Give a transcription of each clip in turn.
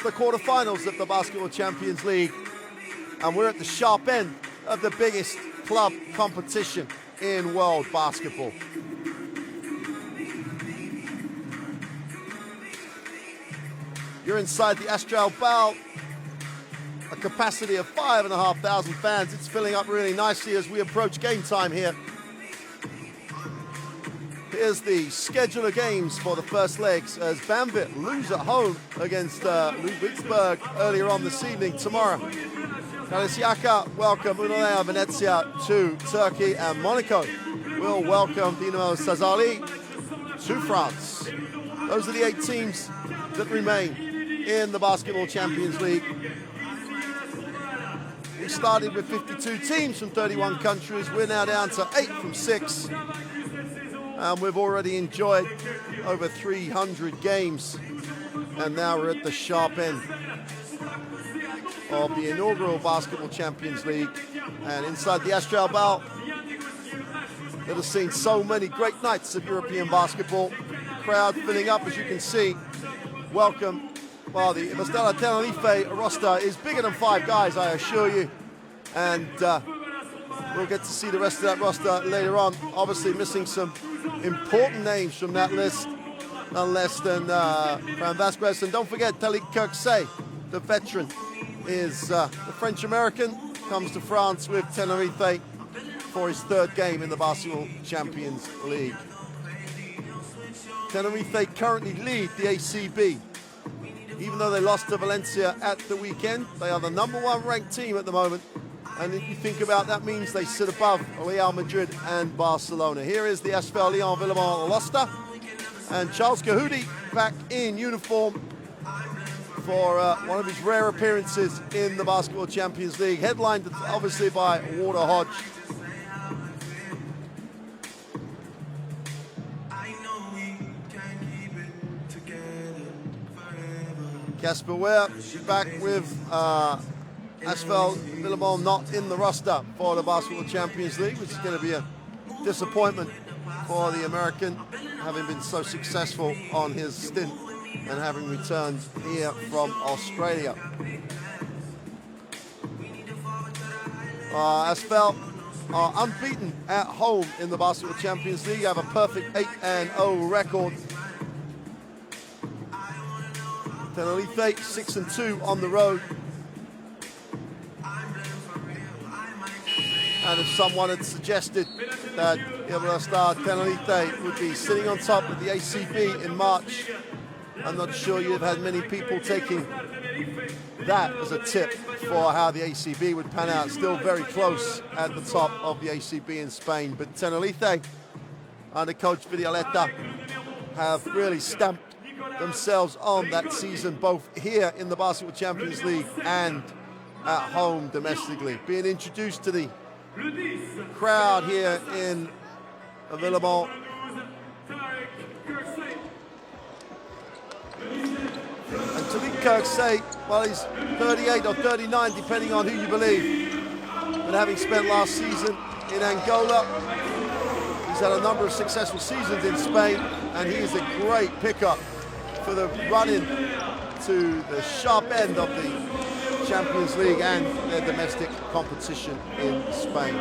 the quarterfinals of the Basketball Champions League, and we're at the sharp end of the biggest club competition in world basketball. You're inside the ASVEL Lyon, a capacity of 5,500 fans. It's filling up really nicely as we approach game time here. Here's the schedule of games for the first legs as Banvit lose at home against Ludwigsburg earlier on this evening. Tomorrow, Karasiaka welcome Unalea Venezia to Turkey, and Monaco will welcome Dinamo Sazali to France. Those are the 8 teams that remain in the Basketball Champions League. We started with 52 teams from 31 countries. We're now down to 8 from 6. And we've already enjoyed over 300 games. And now we're at the sharp end of the inaugural Basketball Champions League. And inside the ASVEL Lyon, that has seen so many great nights of European basketball. The crowd filling up, as you can see. Welcome. Well, the Iberostar Tenerife roster is bigger than 5 guys, I assure you. And we'll get to see the rest of that roster later on. Obviously missing some important names from that list, none less than Fran Vasquez. And don't forget, Talik Kirksey, the veteran, is the French-American, comes to France with Tenerife for his 3rd game in the Basketball Champions League. Tenerife currently lead the ACB. Even though they lost to Valencia at the weekend, they are the #1 ranked team at the moment. And if you think about that, means they sit above Real Madrid and Barcelona. Here is the ASVEL Lyon-Villeurbanne roster. And Charles Kahudi back in uniform for one of his rare appearances in the Basketball Champions League. Headlined obviously by Walter Hodge. Casper Ware back with ASVEL Lyon-Villeurbanne not in the roster for the Basketball Champions League, which is going to be a disappointment for the American, having been so successful on his stint and having returned here from Australia. ASVEL are unbeaten at home in the Basketball Champions League, have a perfect 8-0 record. Tenerife 6-2 on the road. And if someone had suggested that Iberostar Tenerife would be sitting on top of the ACB in March, I'm not sure you've had many people taking that as a tip for how the ACB would pan out. Still very close at the top of the ACB in Spain. But Tenerife, under coach Vidialeta, have really stamped themselves on that season, both here in the Basketball Champions League and at home domestically. Being introduced to the crowd here in Villeurbanne. And Talik Kirksey, well, he's 38 or 39, depending on who you believe. But having spent last season in Angola, he's had a number of successful seasons in Spain, and he is a great pickup for the run-in to the sharp end of the Champions League and their domestic competition in Spain.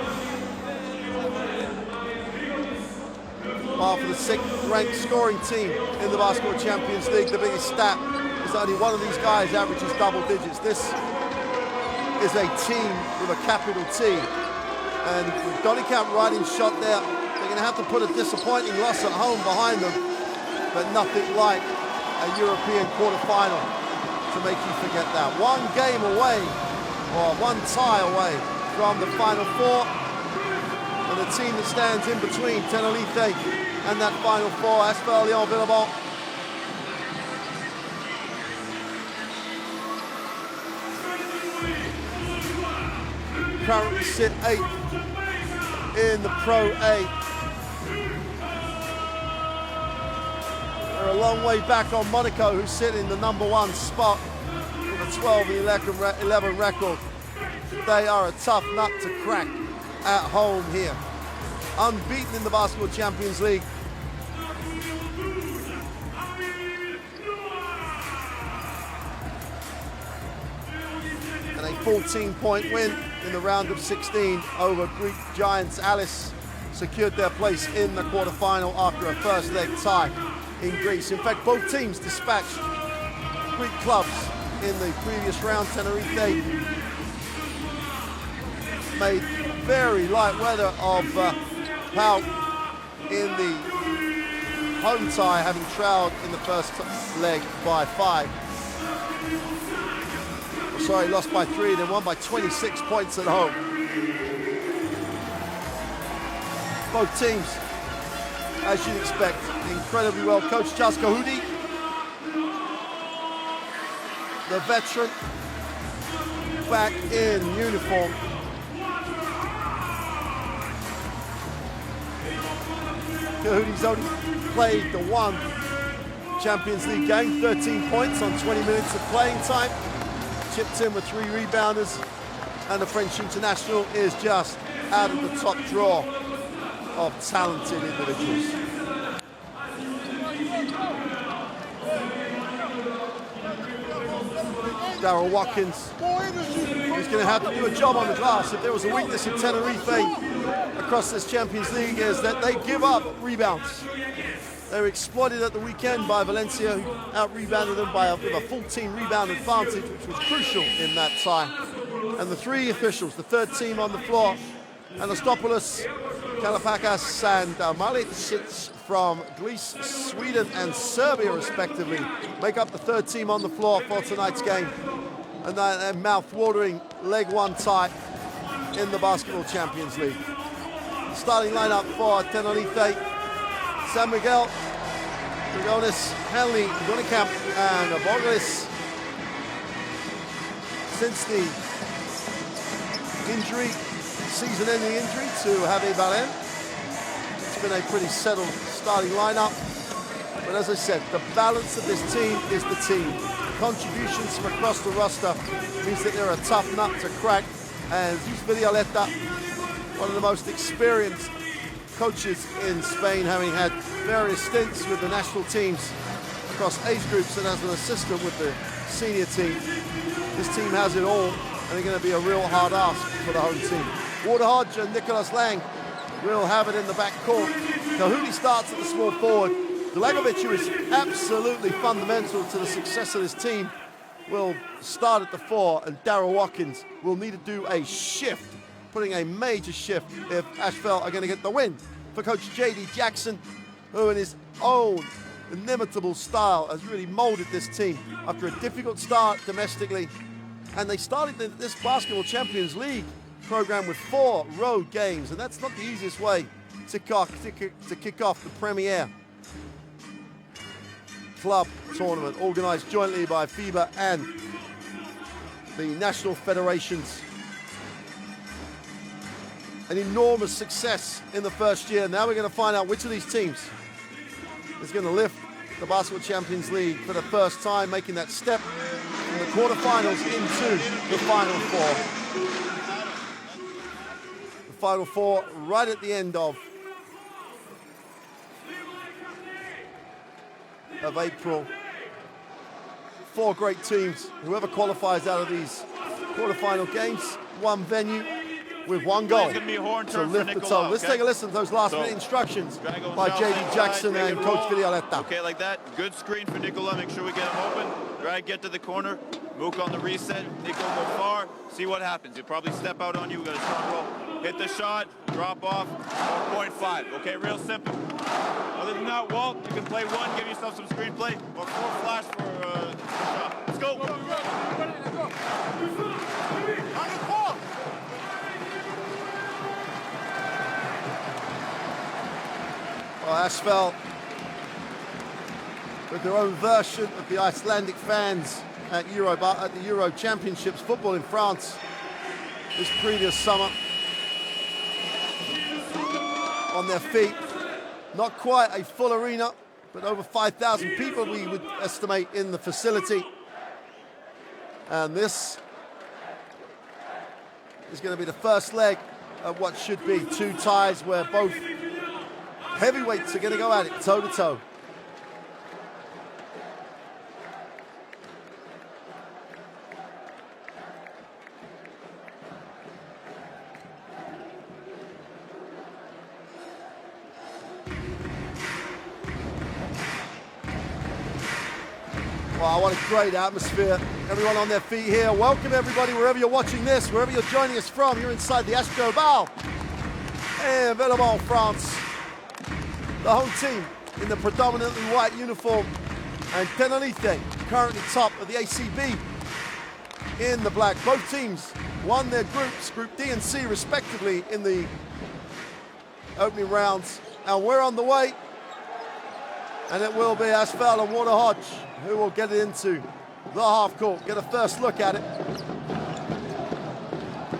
While for the 6th ranked scoring team in the Basketball Champions League, the biggest stat is only one of these guys averages double digits. This is a team with a capital T. And with Donikamp riding shot there, they're going to have to put a disappointing loss at home behind them, but nothing like a European quarterfinal to make you forget that. One game away, or one tie away from the Final Four. And the team that stands in between Tenerife and that Final Four, ASVEL Lyon-Villeurbanne. Currently sit 8th in the Pro A. They're a long way back on Monaco, who sit in the #1 spot with a 12-11 record. They are a tough nut to crack at home here. Unbeaten in the Basketball Champions League. 14-point win in the round of 16 over Greek giants. Alice secured their place in the quarterfinal after a first leg tie in Greece. In fact, both teams dispatched Greek clubs in the previous round. Tenerife made very light weather of Pau in the home tie, having trailed in the first leg by 5. Sorry, lost by 3, then won by 26 points at home. Both teams, as you'd expect, incredibly well coached. Charles Kahudi, the veteran, back in uniform. Kahudi's only played the one Champions League game, 13 points on 20 minutes of playing time. Chipped in with 3 rebounders, and the French international is just out of the top draw of talented individuals. Darryl Watkins is going to have to do a job on the glass. If there was a weakness in Tenerife across this Champions League, is that they give up rebounds. They were exploited at the weekend by Valencia, who out-rebounded them with a full team rebound advantage, which was crucial in that tie. And the 3 officials, the third team on the floor, Anastopoulos, Kalapakas and Malicic from Greece, Sweden and Serbia respectively, make up the third team on the floor for tonight's game. And that mouth-watering leg 1 tie in the Basketball Champions League. Starting lineup for Tenerife: San Miguel, Dragones, Henley, Gunnekamp and Borges. Since the injury, season-ending injury to Javi Balen, it's been a pretty settled starting lineup. But as I said, the balance of this team is the team. Contributions from across the roster means that they're a tough nut to crack. And Zus Vidialeta, one of the most experienced coaches in Spain, having had various stints with the national teams across age groups and as an assistant with the senior team. This team has it all, and they're going to be a real hard ask for the home team. Walter Hodge and Nicholas Lang will have it in the back court. Kahudi starts at the small forward. Delagovic, who is absolutely fundamental to the success of this team, will start at the 4, and Darryl Watkins will need to do a shift, putting a major shift if ASVEL are going to get the win. For Coach J.D. Jackson, who in his own inimitable style has really molded this team after a difficult start domestically. And they started this Basketball Champions League program with 4 road games, and that's not the easiest way to kick off the Premier Club tournament, organized jointly by FIBA and the national federations. An enormous success in the first year. Now we're going to find out which of these teams is going to lift the Basketball Champions League for the first time, making that step from the quarterfinals into the Final 4. The Final 4 right at the end of April. 4 great teams. Whoever qualifies out of these quarterfinal games, one venue with one goal to lift the total. Let's take a listen to those last-minute instructions by J.D. Jackson and Coach Vidialeta. Okay, like that. Good screen for Nicola. Make sure we get him open. Drag, get to the corner. Mook on the reset. Nico go far. See what happens. He'll probably step out on you. We got a strong roll. Hit the shot. Drop off. 0.5. Okay, real simple. Other than that, Walt, you can play 1. Give yourself some screenplay. Or 4 flash for the shot. Let's go. Let's go. On the ball. Well, ASVEL, with their own version of the Icelandic fans at the Euro Championships football in France this previous summer. On their feet, not quite a full arena, but over 5,000 people we would estimate in the facility. And this is going to be the first leg of what should be 2 ties where both heavyweights are going to go at it toe-to-toe. Wow, what a great atmosphere. Everyone on their feet here. Welcome everybody, wherever you're watching this, wherever you're joining us from. You're inside the ASVEL Lyon-Villeurbanne, France. The home team in the predominantly white uniform, and Tenerife currently top of the ACB in the black. Both teams won their groups, Group D and C respectively, in the opening rounds. And we're on the way, and it will be ASVEL and Water Hodge who will get it into the half court. Get a first look at it.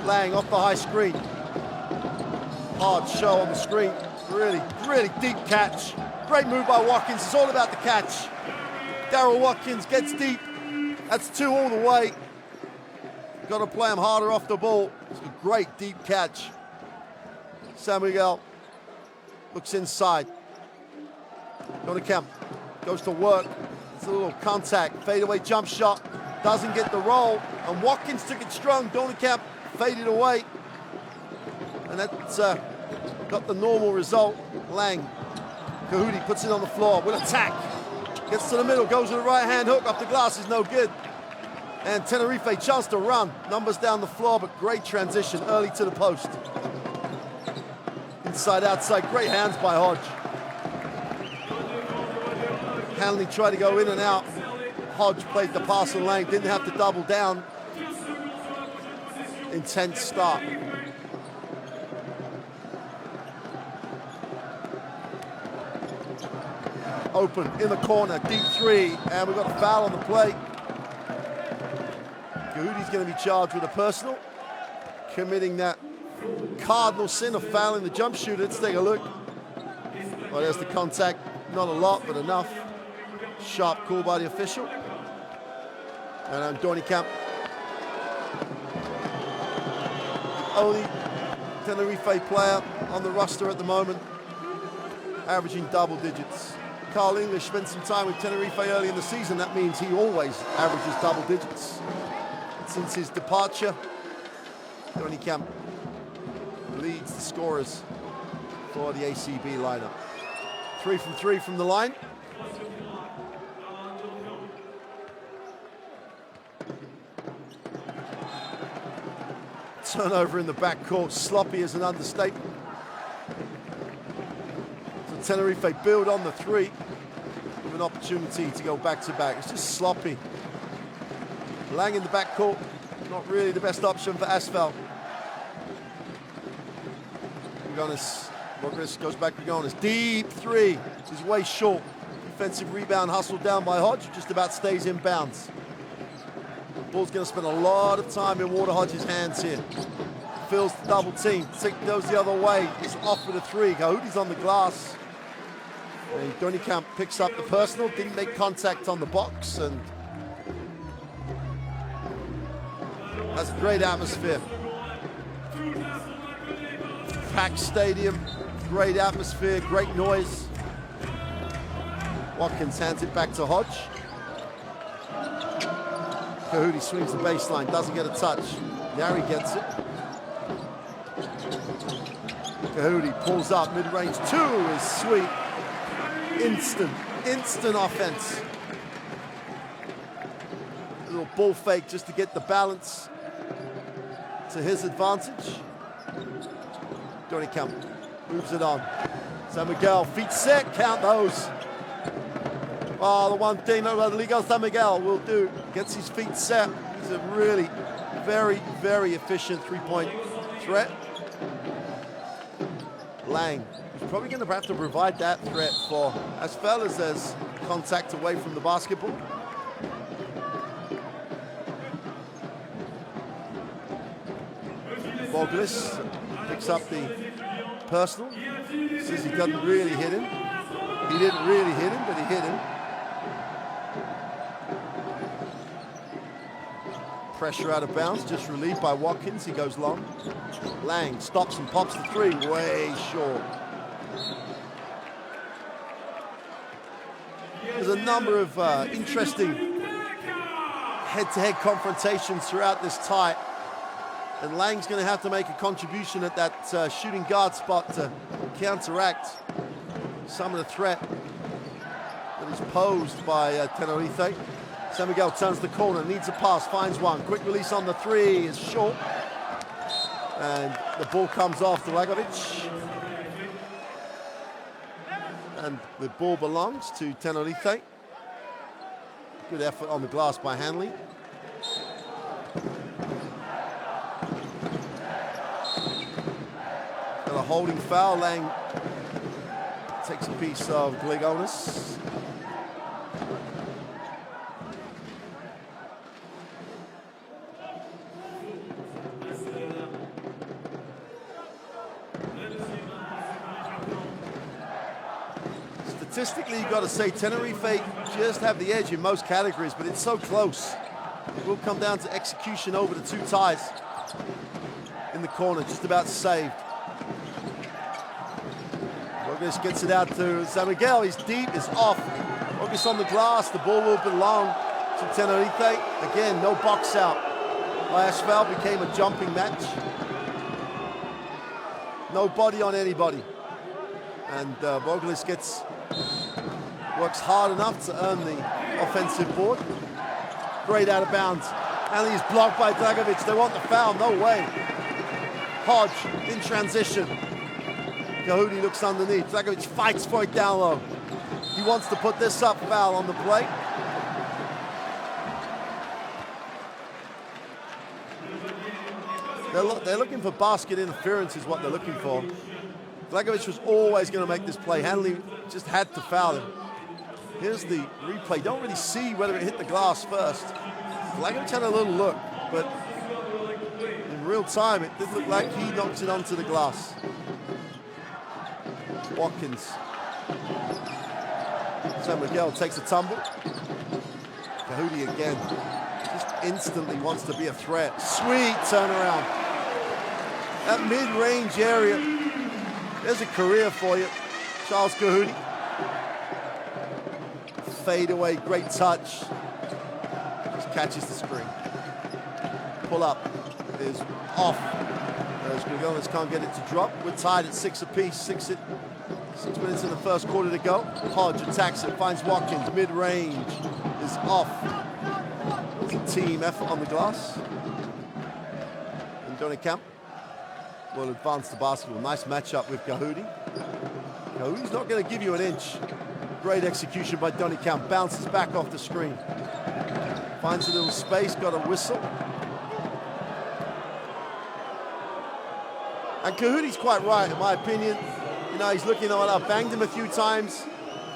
Lang off the high screen. Hard show on the screen. Really, really deep catch. Great move by Watkins. It's all about the catch. Darryl Watkins gets deep. That's 2 all the way. Got to play him harder off the ball. It's a great deep catch. San Miguel looks inside. Donikemp goes to work. It's a little contact. Fadeaway jump shot. Doesn't get the roll. And Watkins took it strong. Donikemp faded away. And that's got the normal result. Lang. Kahudi puts it on the floor. Will attack. Gets to the middle. Goes with a right hand hook. Off the glass is no good. And Tenerife chance to run. Numbers down the floor, but great transition early to the post. Inside, outside. Great hands by Hodge. Hanley tried to go in and out. Hodge played the pass on Lang, didn't have to double down. Intense start. Open in the corner, deep 3, and we've got a foul on the play. Gahudi's going to be charged with a personal, committing that cardinal sin of fouling the jump shooter. Let's take a look. Well, there's the contact. Not a lot, but enough. Sharp call by the official. And Donikemp. Only Tenerife player on the roster at the moment, averaging double digits. Carl English spent some time with Tenerife early in the season. That means he always averages double digits. Since his departure, Donikemp leads the scorers for the ACB lineup. 3 from 3 from the line. Turnover in the backcourt. Sloppy is an understatement. So Tenerife build on the 3 with an opportunity to go back-to-back. It's just sloppy. Lang in the backcourt, not really the best option for ASVEL. Rodriguez goes back to Pagonis. Deep 3. This is way short. Defensive rebound hustled down by Hodge. Just about stays in bounds. Ball's going to spend a lot of time in Water Hodge's hands here. Feels the double team. Goes the other way. He's off with a 3. Gahudi's on the glass. And Donikemp picks up the personal. Didn't make contact on the box. And that's a great atmosphere. Packed stadium, great atmosphere, great noise. Watkins hands it back to Hodge. Kahudi swings the baseline, doesn't get a touch. Nari gets it. Kahudi pulls up, mid-range 2 is sweet. Instant offense. A little ball fake just to get the balance to his advantage. Donikemp moves it on. San Miguel, feet set, count those. Oh, the one thing that Rodrigo San Miguel will do, gets his feet set. He's a really very, very efficient 3-point threat. Lang is probably going to have to provide that threat for ASVEL as there's contact away from the basketball. Boglis picks up the personal. Says he doesn't really hit him. He didn't really hit him, but he hit him. Pressure out of bounds, just relieved by Watkins. He goes long. Lang stops and pops the 3, way short. There's a number of interesting head-to-head confrontations throughout this tie. And Lang's going to have to make a contribution at that shooting guard spot to counteract some of the threat that is posed by Tenerife. San Miguel turns the corner, needs a pass, finds one. Quick release on the three is short. And the ball comes off to Dragovic. And the ball belongs to Tenerife. Good effort on the glass by Hanley. Got a holding foul. Lang takes a piece of Gligonis. Statistically, you've got to say Tenerife just have the edge in most categories, but it's so close. It will come down to execution over the two ties. In the corner, just about saved. Rogas gets it out to San Miguel. He's deep, it's off. Rogas on the glass, the ball will belong to Tenerife. Again, no box out. By ASVEL became a jumping match. No body on anybody. And Rogas works hard enough to earn the offensive board. Great out of bounds. And he's blocked by Dragovic. They want the foul, no way. Hodge in transition. Kahudi looks underneath. Dragovic fights for it down low. He wants to put this up, foul on the play. They're looking for basket interference is what they're looking for. Dragovic was always going to make this play. Hanley just had to foul him. Here's the replay. Don't really see whether it hit the glass first. Dragovic had a little look, but in real time, it did look like he knocked it onto the glass. Watkins. San Miguel takes a tumble. Kahudi again. Just instantly wants to be a threat. Sweet turnaround. That mid-range area. There's a career for you, Charles Kahudi. Fade away, great touch. Just catches the screen. Pull up is off. As Grigonis can't get it to drop. We're tied at 6 apiece. 6 minutes in the first quarter to go. Hodge attacks it, finds Watkins. Mid-range is off. It's a team effort on the glass. And Donny Camp will advance the basketball. Nice matchup with Kahudi. Kahudi's not going to give you an inch. Great execution by Donny Camp. Bounces back off the screen. Finds a little space, got a whistle. And Kahudi's quite right, in my opinion. You know, he's looking on, I've banged him a few times.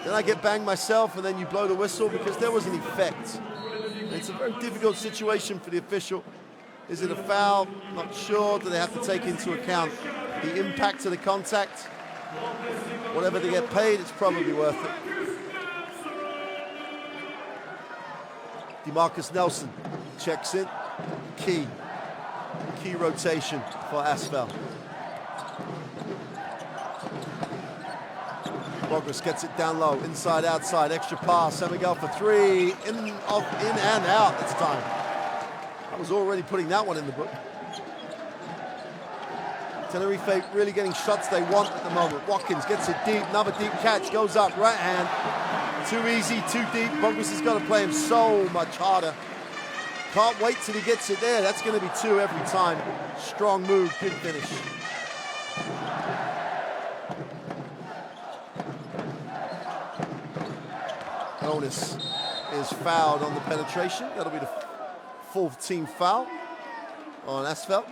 Then I get banged myself, and then you blow the whistle because there was an effect. And it's a very difficult situation for the official. Is it a foul? Not sure. Do they have to take into account the impact of the contact? Whatever they get paid, it's probably worth it. DeMarcus Nelson checks in. Key rotation for ASVEL. Rogas gets it down low, inside, outside, extra pass. San Miguel for three, in and out this time. I was already putting that one in the book. Tenerife really getting shots they want at the moment. Watkins gets it deep, another deep catch, goes up, right hand. Too easy, too deep. Rogas has got to play him so much harder. Can't wait till he gets it there. That's going to be 2 every time. Strong move, good finish. Jonas is fouled on the penetration. That'll be the 4th team foul on ASVEL.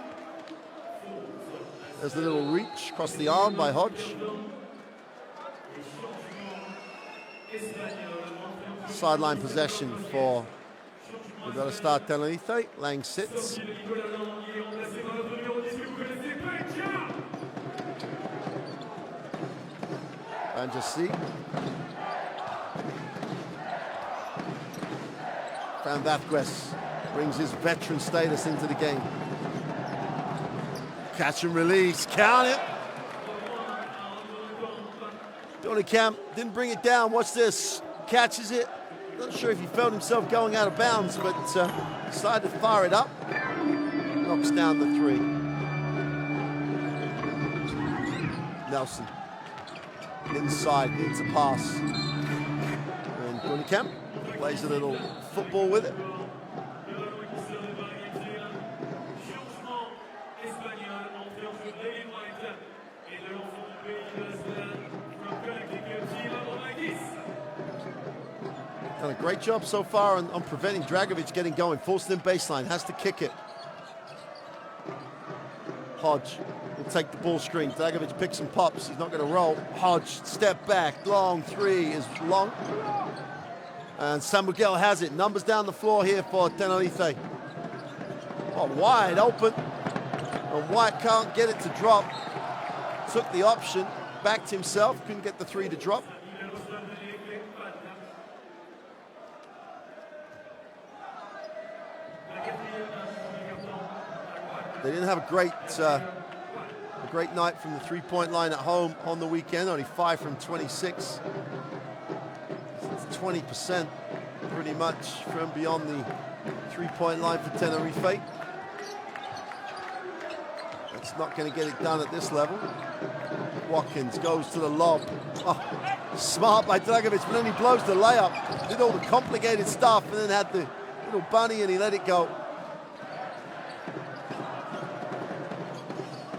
There's a little reach across the arm by Hodge. Sideline possession for Iberostar Tenerife. Lang sits. Banjasi. Fran Vazquez brings his veteran status into the game. Catch and release, count it. Donny Camp didn't bring it down. Watch this, catches it. Not sure if he felt himself going out of bounds, but decided to fire it up. Knocks down the 3. Nelson, inside, needs a pass. And Donny Camp plays a little football with it. Done a great job so far on preventing Dragovic getting going. Forced in baseline, has to kick it. Hodge will take the ball screen. Dragovic picks and pops. He's not going to roll. Hodge, step back, long three is long. And San Miguel has it. Numbers down the floor here for Tenerife. Oh, wide open. And White can't get it to drop. Took the option, backed himself, couldn't get the three to drop. They didn't have a great night from the three-point line at home on the weekend. Only 5 from 26. It's 20% pretty much from beyond the three-point line for Tenerife. That's not going to get it done at this level. Watkins goes to the lob. Oh, smart by Dragovic, but then he blows the layup. Did all the complicated stuff and then had the little bunny and he let it go.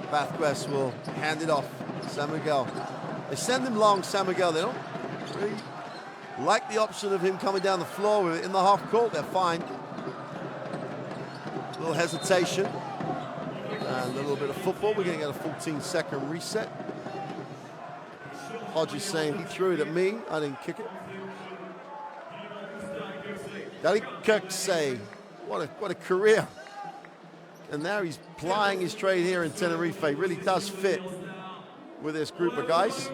Vasquez will hand it off. San Miguel. They send him long, San Miguel. They don't really like the option of him coming down the floor with it in the half court. They're fine. A little hesitation. And a little bit of football. We're going to get a 14-second reset. Hodge is saying he threw it at me. I didn't kick it. Dali Kirksey. What a career. And now he's plying his trade here in Tenerife. Really does fit with this group of guys.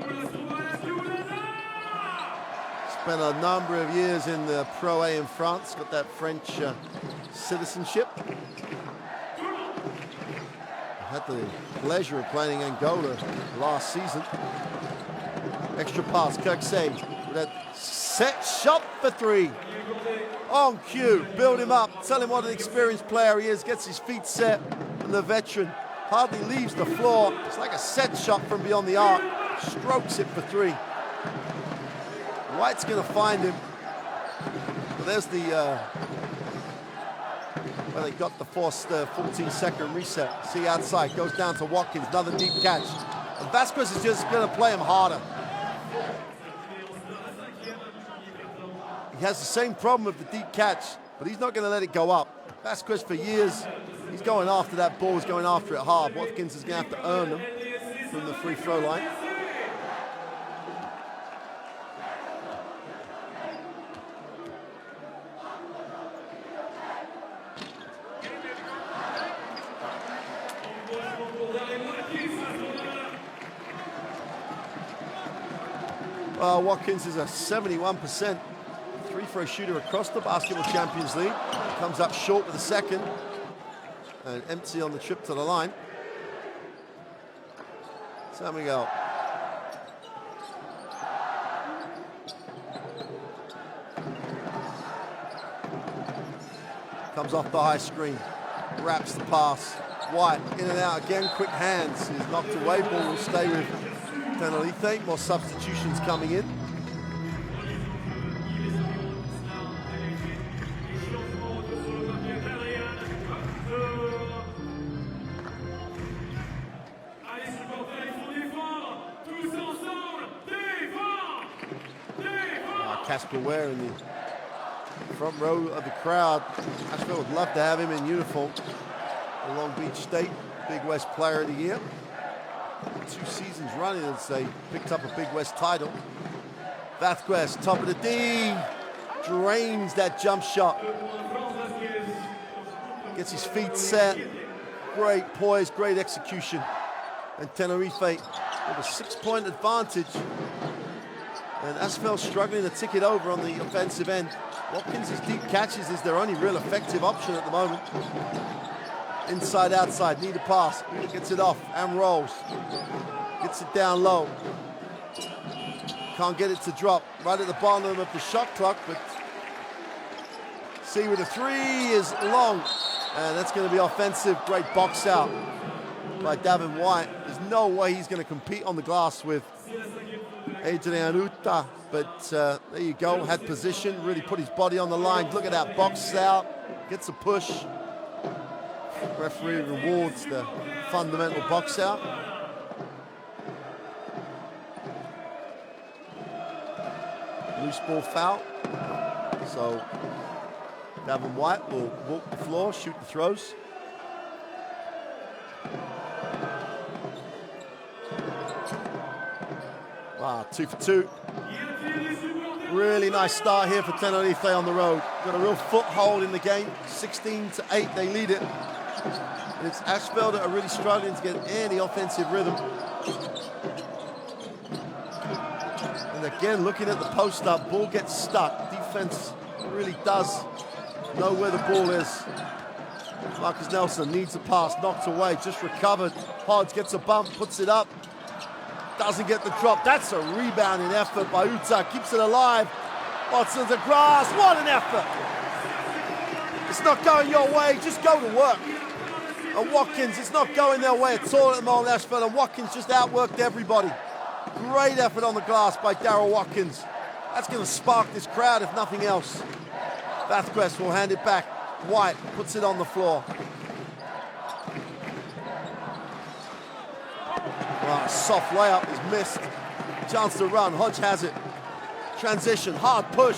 Spent a number of years in the Pro A in France. Got that French citizenship. Had the pleasure of playing Angola last season. Extra pass, Kirksey with that set shot for three. On cue, build him up, tell him what an experienced player he is, gets his feet set, and the veteran hardly leaves the floor. It's like a set shot from beyond the arc, strokes it for three. White's gonna find him. Well, there's the, well, they got the forced 14-second reset. See outside, goes down to Watkins, another deep catch. And Vasquez is just gonna play him harder. He has the same problem with the deep catch, but he's not going to let it go up. Vasquez for years, he's going after that ball, he's going after it hard. Watkins is going to have to earn them from the free throw line. Watkins is a 71% free-throw shooter across the Basketball Champions League. Comes up short with a second. And empty on the trip to the line. San Miguel. Comes off the high screen. Wraps the pass. White in and out again. Quick hands. He's knocked away. Ball will stay with Tenerife. More substitutions coming in. Casper Ware in the front row of the crowd. ASVEL would love to have him in uniform. The Long Beach State Big West Player of the Year. 2 seasons running as they picked up a Big West title. Vasquez, top of the D, drains that jump shot. Gets his feet set. Great poise, great execution. And Tenerife with a 6-point advantage. And ASVEL struggling to tick it over on the offensive end. Watkins' deep catches is their only real effective option at the moment. Inside, outside, need a pass. Gets it off and rolls. Gets it down low. Can't get it to drop. Right at the bottom of the shot clock, but see with a three is long. And that's going to be offensive. Great box out by Davin White. There's no way he's going to compete on the glass with Adrian Uta, but there you go, had position, really put his body on the line. Look at that, box out, gets a push. Referee rewards the fundamental box out. Loose ball foul. So Davin White will walk the floor, shoot the throws. Wow, 2 for 2. Really nice start here for Tenerife on the road. Got a real foothold in the game. 16-8, they lead it. And it's ASVEL that are really struggling to get any offensive rhythm. And again, looking at the post-up, ball gets stuck. Defense really does know where the ball is. Marcus Nelson needs a pass, knocked away, just recovered. Hodge gets a bump, puts it up. Doesn't get the drop. That's a rebounding effort by Uta. Keeps it alive. Watson's a grass. What an effort. It's not going your way. Just go to work. And Watkins, it's not going their way at all at the moment, ASVEL. And Watkins just outworked everybody. Great effort on the glass by Daryl Watkins. That's going to spark this crowd, if nothing else. Vasquez will hand it back. White puts it on the floor. Wow, soft layup is missed. Chance to run. Hodge has it. Transition, hard push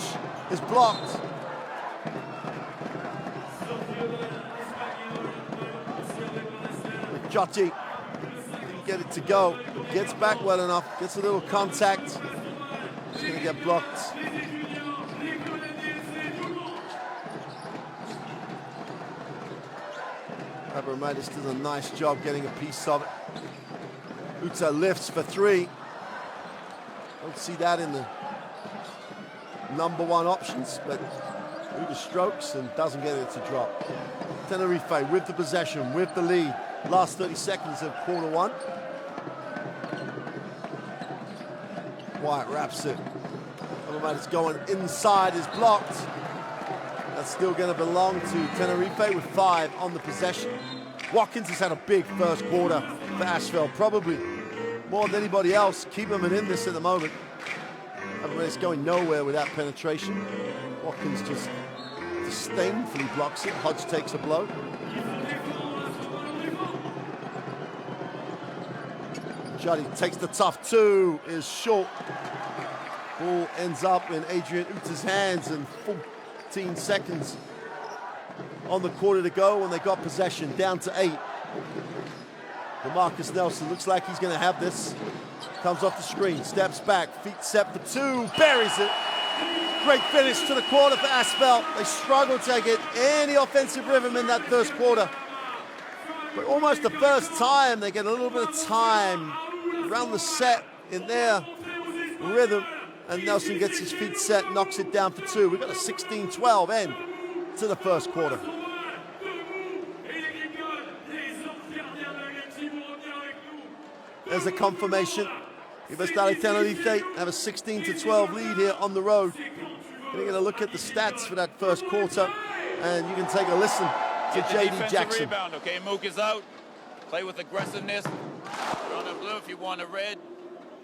is blocked. Jotti didn't get it to go. Gets back well enough. Gets a little contact. It's going to get blocked. Abramadis does a nice job getting a piece of it. Uta lifts for 3. Don't see that in the #1 options, but Uta strokes and doesn't get it to drop. Tenerife with the possession, with the lead. Last 30 seconds of quarter 1. White wraps it. Abramadis going inside, is blocked. That's still going to belong to Tenerife with 5 on the possession. Watkins has had a big first quarter for ASVEL, probably more than anybody else. Keep him in this at the moment. It's going nowhere without penetration. Watkins just disdainfully blocks it. Hodge takes a blow. Juddy takes the tough 2, is short. Ball ends up in Adrian Uta's hands, and 14 seconds on the quarter to go when they got possession, down to 8. Marcus Nelson looks like he's going to have this. Comes off the screen, steps back, feet set for 2, buries it. Great finish to the quarter for ASVEL. They struggled to get any offensive rhythm in that first quarter. But almost the first time they get a little bit of time around the set in their rhythm. And Nelson gets his feet set, knocks it down for 2. We've got a 16-12 end to the first quarter. There's a confirmation. Iberostar Tenerife have a 16-12 lead here on the road. We're going to look at the stats for that first quarter, and you can take a listen to JD Jackson. Rebound, okay, Mook is out. Play with aggressiveness. You're on the blue if you want a red.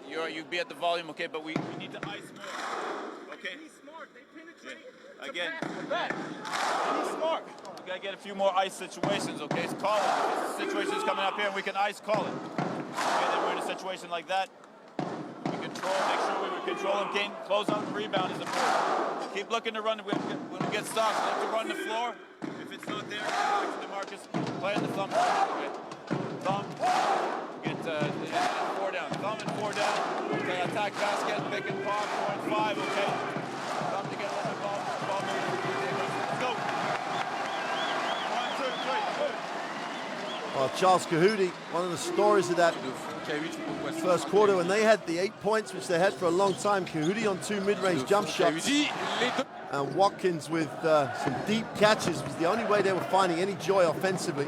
You be at the volume, okay, but we need to ice more. Okay. He's smart. They penetrate. Again. He's smart. We gotta get a few more ice situations, okay? So call it. This situation is coming up here and we can ice call it. Okay, then we're in a situation like that. We control, make sure we control him. Gain, close out the rebound is important. Keep looking to run when we get stopped. Look to run the floor. If it's not there, back to DeMarcus. Play on the thumb. Okay. Thumb. Get 4 down. Thumb and 4 down. Okay, attack basket, pick and pop, 0.5, okay. Thumb to get a little bit ball moving. Let's go. 1, 2, 3, move. Well, Charles Kahudi, one of the stories of that first quarter when they had the 8 points, which they had for a long time. Kahudi on 2 mid-range jump shots. And Watkins with some deep catches was the only way they were finding any joy offensively.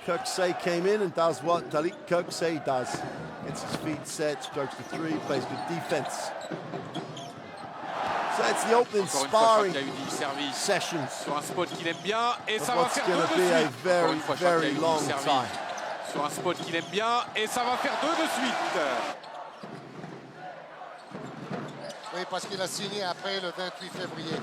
Kirksey came in and does what Tariq Kirksey does. Gets his feet set, strokes the 3, plays good defense. So it's the opening sparring sessions. That's what's going to be a very, very long time. Sur un spot qu'il aime bien, et ça va faire 2 de suite. Oui, parce qu'il a signé après le 28 février.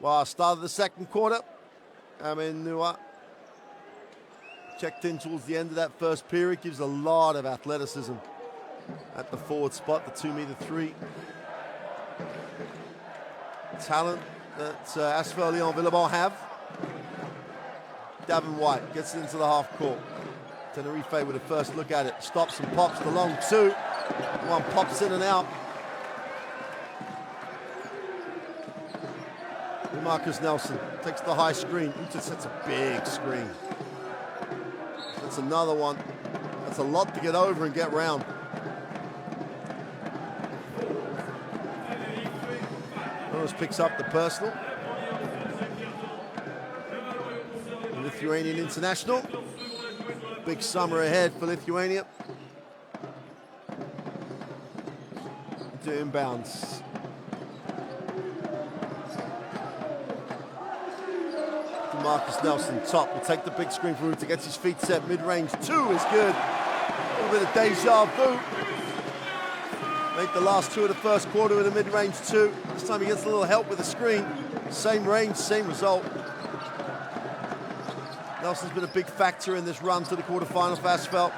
Well, start of the second quarter. Nua checked in towards the end of that first period. Gives a lot of athleticism at the forward spot, the 2'3". Talent that ASVEL Lyon-Villeurbanne have. Davin White gets it into the half court. Tenerife with a first look at it. Stops and pops the long two. One pops in and out. Marcus Nelson takes the high screen. Uta sets a big screen. That's another one. That's a lot to get over and get round. Rose picks up the personal. The Lithuanian international. Big summer ahead for Lithuania. To inbounds. Marcus Nelson, top, will take the big screen for Uta, gets his feet set, mid-range, two is good. A little bit of deja vu. Made the last two of the first quarter with a mid-range two. This time he gets a little help with the screen. Same range, same result. Nelson's been a big factor in this run to the quarterfinal for ASVEL.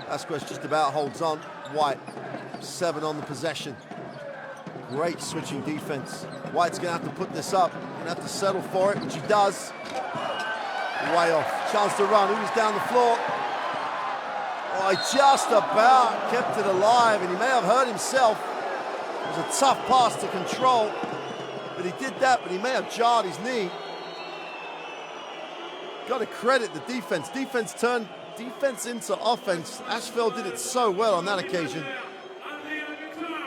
Asquez just about holds on. White, 7 on the possession. Great switching defense. White's gonna have to put this up. Gonna have to settle for it, which he does. Way off. Chance to run. Who's down the floor? Oh, he just about kept it alive, and he may have hurt himself. It was a tough pass to control, but he did that, but he may have jarred his knee. Got to credit the defense. Defense turned defense into offense. ASVEL did it so well on that occasion.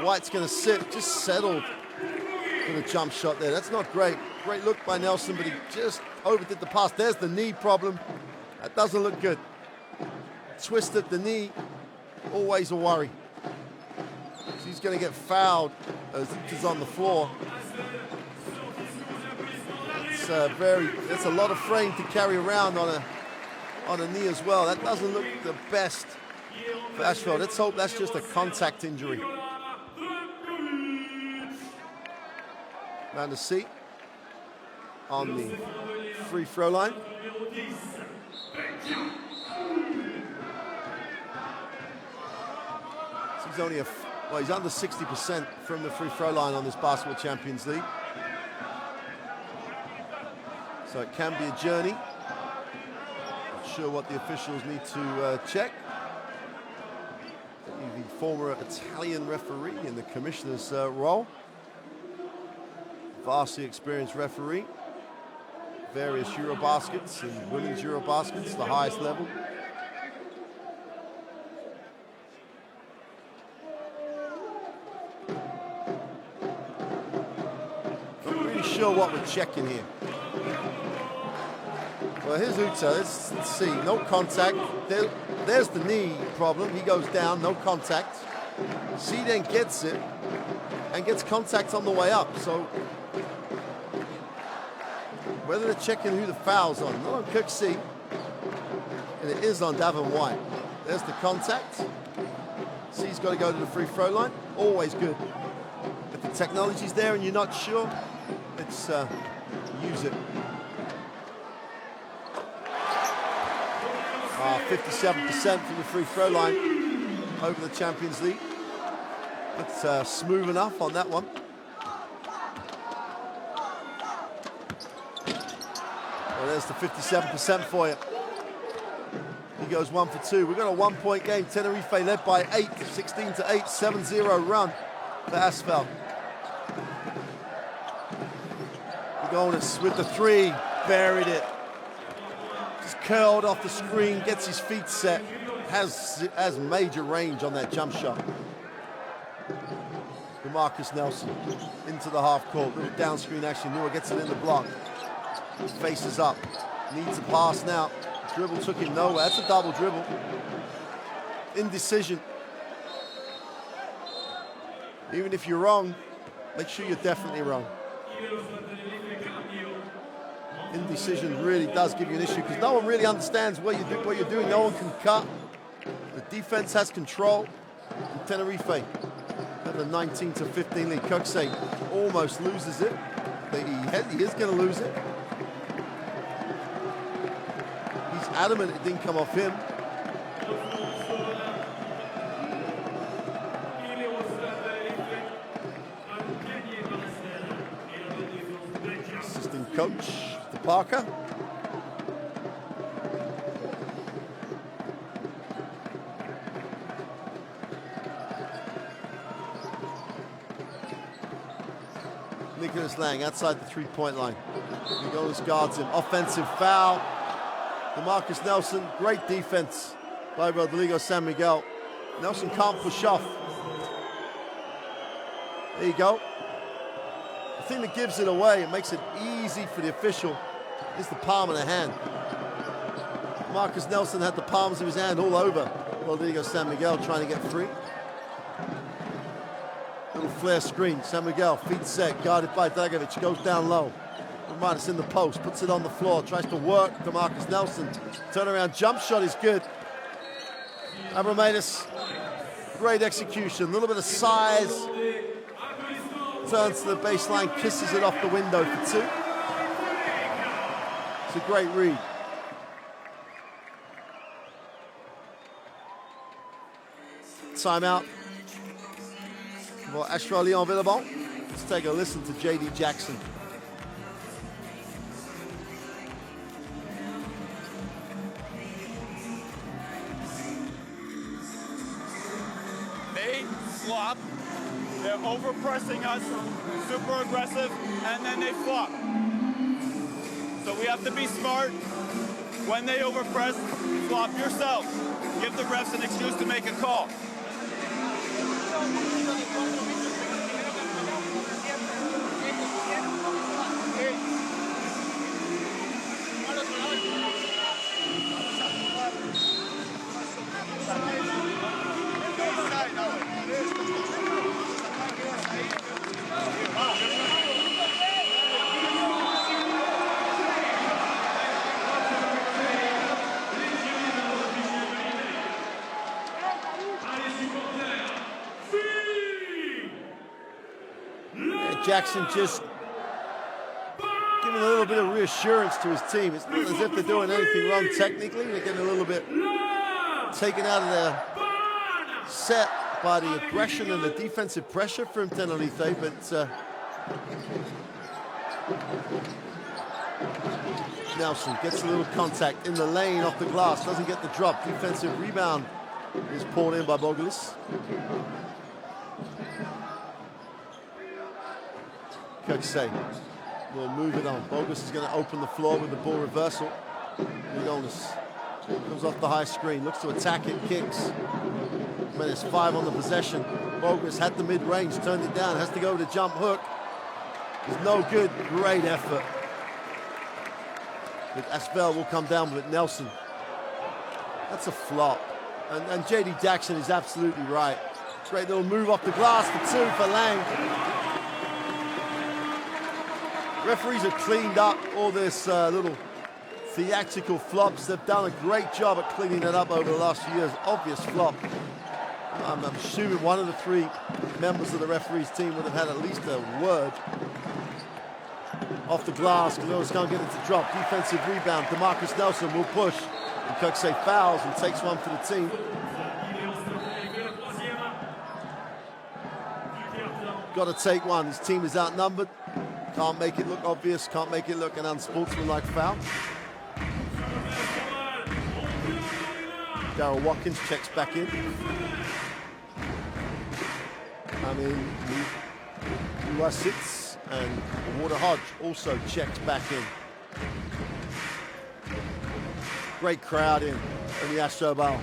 White's going to sit, just settled for the jump shot there. That's not great. Great look by Nelson, but he just overdid the pass. There's the knee problem. That doesn't look good. Twisted the knee, always a worry. So he's going to get fouled as he's on the floor. That's a lot of frame to carry around on a knee as well. That doesn't look the best for ASVEL. Let's hope that's just a contact injury. Round the seat on the free throw line. So he's only he's under 60% from the free throw line on this Basketball Champions League. So it can be a journey. Not sure what the officials need to check. The former Italian referee in the commissioner's role. Vastly experienced referee. Various Eurobaskets and women's Eurobaskets, the highest level. Not really sure what we're checking here. Well, here's Uta. Let's see. No contact. There's the knee problem. He goes down. No contact. C then gets it and gets contact on the way up. So whether they're checking who the foul's on. Not on Cook C. And it is on Davin White. There's the contact. C's got to go to the free throw line. Always good. If the technology's there and you're not sure, let's use it. 57% from the free throw line over the Champions League. That's smooth enough on that one. Well, there's the 57% for you. He goes 1 for 2. We've got a 1-point game. Tenerife led by 8, 16-8, 7-0 run for ASVEL. Pagonis with the 3, buried it. Just curled off the screen, gets his feet set. Has major range on that jump shot. Marcus Nelson into the half court. Little down screen action. Nua gets it in the block. Faces up. Needs a pass now. Dribble took him nowhere. That's a double dribble. Indecision. Even if you're wrong, make sure you're definitely wrong. Indecision really does give you an issue because no one really understands what you're doing. No one can cut. The defense has control. And Tenerife have the 19-15 lead. Kirksey almost loses it. He is going to lose it. He's adamant it didn't come off him. Assistant coach to Parker. Nicholas Lang outside the three-point line. Nicolas guards him. Offensive foul. DeMarcus Nelson, great defense by Rodrigo San Miguel. Nelson can't push off. There you go. The thing that gives it away, it makes it easy for the official, is the palm of the hand. Marcus Nelson had the palms of his hand all over Rodrigo San Miguel trying to get free. Little flare screen. San Miguel, feet set, guarded by Dragovic, goes down low. Romanis in the post, puts it on the floor, tries to work DeMarcus Nelson. Turnaround jump shot is good. Abramadis, great execution, a little bit of size. Turns to the baseline, kisses it off the window for two. It's a great read. Timeout. Well, ASVEL Lyon-Villeurbanne. Let's take a listen to J.D. Jackson. They flop. They're over-pressing us, super aggressive, and then they flop. So we have to be smart. When they overpress, flop yourself. Give the refs an excuse to make a call. Jackson just giving a little bit of reassurance to his team. It's not as if they're doing anything wrong technically. They're getting a little bit taken out of their set by the aggression and the defensive pressure from Tenerife, but Nelson gets a little contact in the lane off the glass, doesn't get the drop. Defensive rebound is poured in by Bogulis. Kirksey will move it on. Bogus is going to open the floor with the ball reversal. Leonis comes off the high screen, looks to attack it, kicks. Minus 5 on the possession. Bogus had the mid-range, turned it down, has to go to the jump hook. It's no good. Great effort. But ASVEL will come down with it. Nelson. That's a flop. And J.D. Jackson is absolutely right. Great little move off the glass for 2 for Lang. Referees have cleaned up all this little theatrical flops. They've done a great job at cleaning it up over the last few years. Obvious flop. I'm assuming one of the 3 members of the referees team would have had at least a word. Off the glass, Canoa's can't get it to drop. Defensive rebound, DeMarcus Nelson will push. And Kirksey fouls and takes one for the team. Got to take one. His team is outnumbered. Can't make it look obvious, can't make it look an unsportsmanlike foul. Darryl Watkins checks back in. Luasitz and Water Hodge also checks back in. Great crowd in the ASVEL.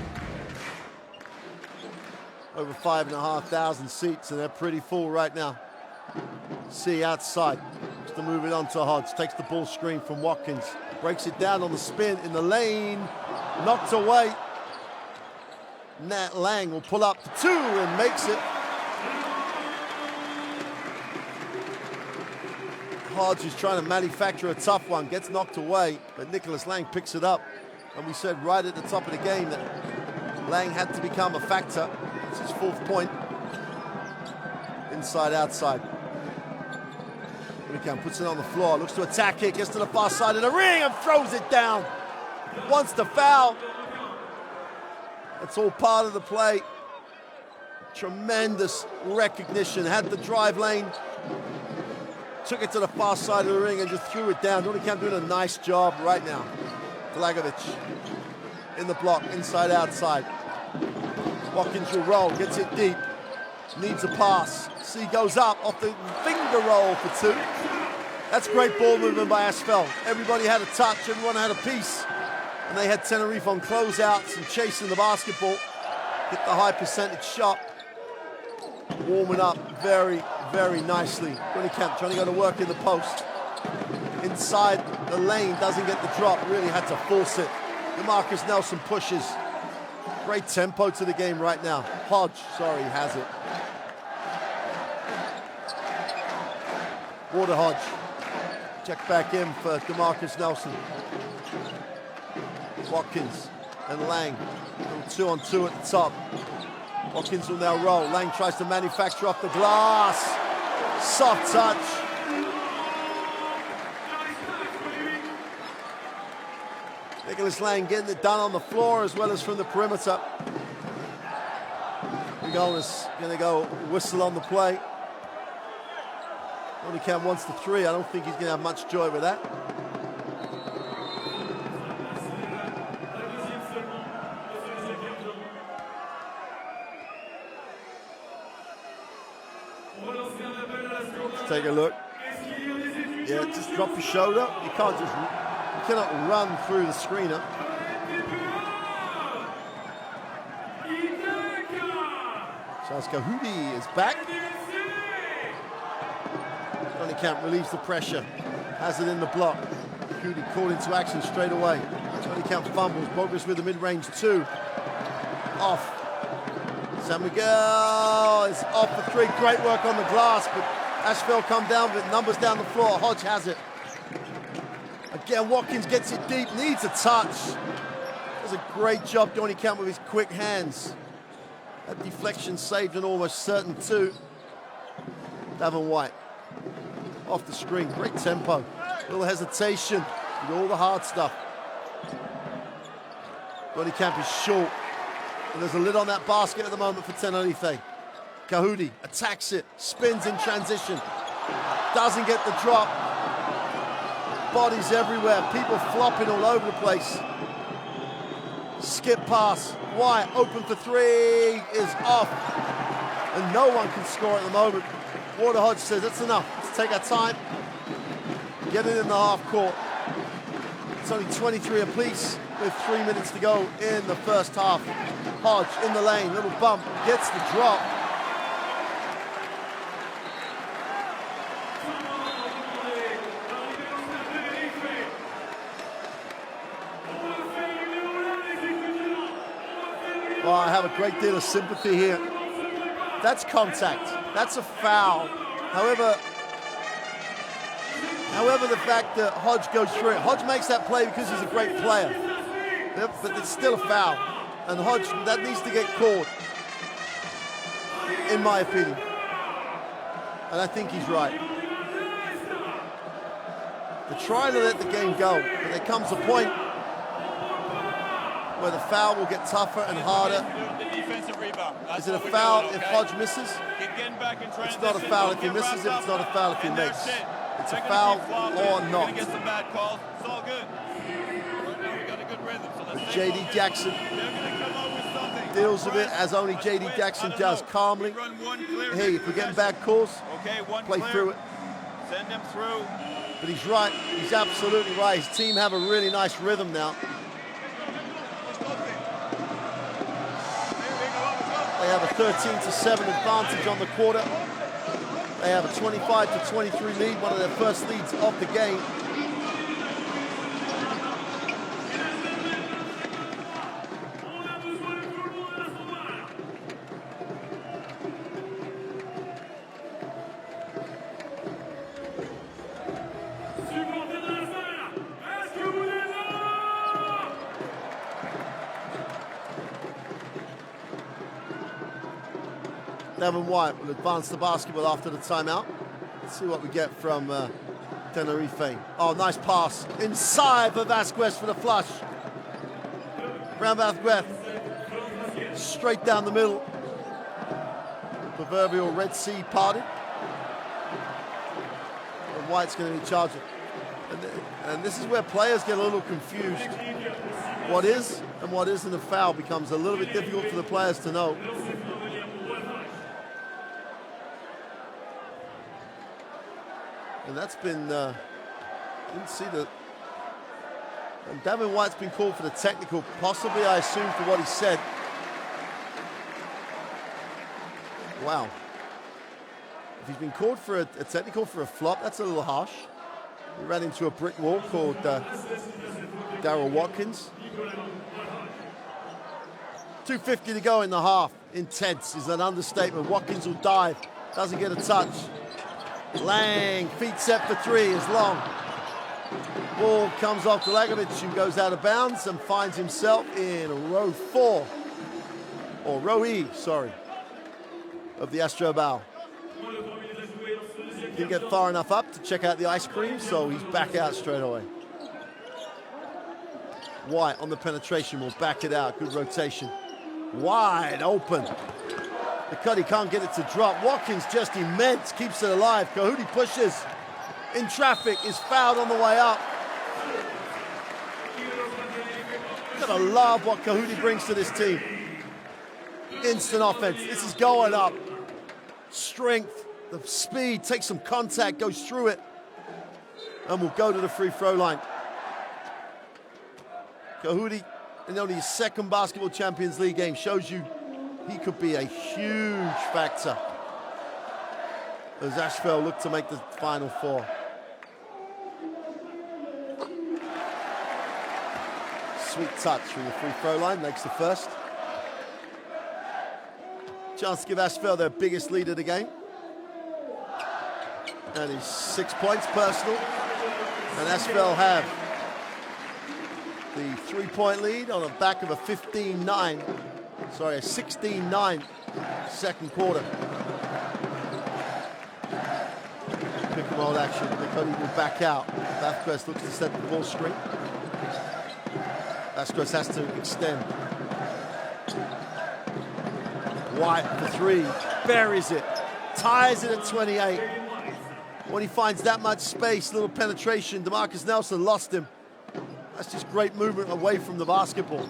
Over 5,500 seats, and they're pretty full right now. See outside. Just to move it on to Hodge. Takes the ball screen from Watkins. Breaks it down on the spin in the lane. Knocked away. Nat Lang will pull up for 2 and makes it. Hodge is trying to manufacture a tough one. Gets knocked away, but Nicholas Lang picks it up. And we said right at the top of the game that Lang had to become a factor. It's his 4th point. Inside, outside. Unicam puts it on the floor, looks to attack it, gets to the far side of the ring and throws it down. Wants to foul. It's all part of the play. Tremendous recognition. Had the drive lane. Took it to the far side of the ring and just threw it down. Unicam doing a nice job right now. Blagovic in the block, inside, outside. Watkins will roll, gets it deep. Needs a pass. See, goes up off the finger roll for 2. That's great ball movement by ASVEL. Everybody had a touch, everyone had a piece. And they had Tenerife on closeouts and chasing the basketball. Hit the high percentage shot. Warming up very, very nicely. Unicam trying to go to work in the post. Inside the lane, doesn't get the drop. Really had to force it. DeMarcus Nelson pushes. Great tempo to the game right now. Hodge, sorry, has it. Water Hodge. Check back in for DeMarcus Nelson. Watkins and Lang. 2-on-2 at the top. Watkins will now roll. Lang tries to manufacture off the glass. Soft touch. Nicholas Lang getting it done on the floor as well as from the perimeter. Ugona's going to go whistle on the play. Unicam wants the 3. I don't think he's going to have much joy with that. Let's take a look. Yeah, just drop your shoulder. You can't just... You cannot run through the screener. Charles Kahudi is back. Unicam relieves the pressure. Has it in the block. Kahudi called into action straight away. Unicam fumbles. Bogus with the mid-range 2. Off. San Miguel is off for 3. Great work on the glass, but ASVEL come down with numbers down the floor. Hodge has it. Again, Watkins gets it deep, needs a touch. Does a great job, Unicam, with his quick hands. That deflection saved an almost certain 2. Davin White off the screen, great tempo. Little hesitation, did all the hard stuff. Unicam is short. And there's a lid on that basket at the moment for Tenerife. Kahudi attacks it, spins in transition. Doesn't get the drop. Bodies everywhere, people flopping all over the place. Skip pass, White open for 3, is off. And no one can score at the moment. Water Hodge says, that's enough, let's take our time. Get it in the half court. It's only 23 apiece with 3 minutes to go in the first half. Hodge in the lane, little bump, gets the drop. Well, I have a great deal of sympathy here. That's contact. That's a foul. However, the fact that Hodge goes through it, Hodge makes that play because he's a great player. But it's still a foul. And Hodge, that needs to get called, in my opinion. And I think he's right. They're trying to let the game go, but there comes a point where the foul will get tougher and harder. Is it a foul if Hodge misses? It's not a foul if he misses it, it's not a foul if he makes. It's a foul or not. J.D. Jackson deals with it as only J.D. Jackson does, calmly. Hey, if we're getting bad calls, play through it. Send him through. But he's right, he's absolutely right. His team have a really nice rhythm now. They have a 13-7 advantage on the quarter. They have a 25-23 lead, one of their first leads of the game. Devin White will advance the basketball after the timeout. Let's see what we get from Tenerife. Oh, nice pass inside for Vasquez for the flush. Brown Vasquez, straight down the middle. Proverbial Red Sea party. And White's going to be charging. And this is where players get a little confused. What is and what isn't a foul becomes a little bit difficult for the players to know. And that's been, didn't see the, and Devin White's been called for the technical, possibly, I assume, for what he said. Wow. If he's been called for a technical for a flop, that's a little harsh. He ran into a brick wall called Darryl Watkins. 2:50 to go in the half. Intense is an understatement. Watkins will dive, doesn't get a touch. Lang, feet set for three, is long. Ball comes off to Lagovic, who goes out of bounds and finds himself in row 4, or row E, sorry, of the ASVEL. Didn't get far enough up to check out the ice cream, so he's back out straight away. White on the penetration will back it out, good rotation. Wide open. The Cuddy can't get it to drop. Watkins just immense, keeps it alive. Kahudi pushes in traffic, is fouled on the way up. Gotta love what Kahudi brings to this team. Instant offense, this is going up. Strength, the speed, takes some contact, goes through it, and will go to the free throw line. Kahudi, in only his second Basketball Champions League game, shows you he could be a huge factor as ASVEL look to make the Final Four. Sweet touch from the free throw line, makes the first. Chance to give ASVEL their biggest lead of the game. And he's 6 points personal. And ASVEL have the 3-point lead on the back of a 16-9 second quarter. Pick and roll action. Nicoli will back out. Vasquez looks to set the ball screen. Vasquez has to extend. White for three. Buries it. Ties it at 28. When he finds that much space, little penetration, DeMarcus Nelson lost him. That's just great movement away from the basketball.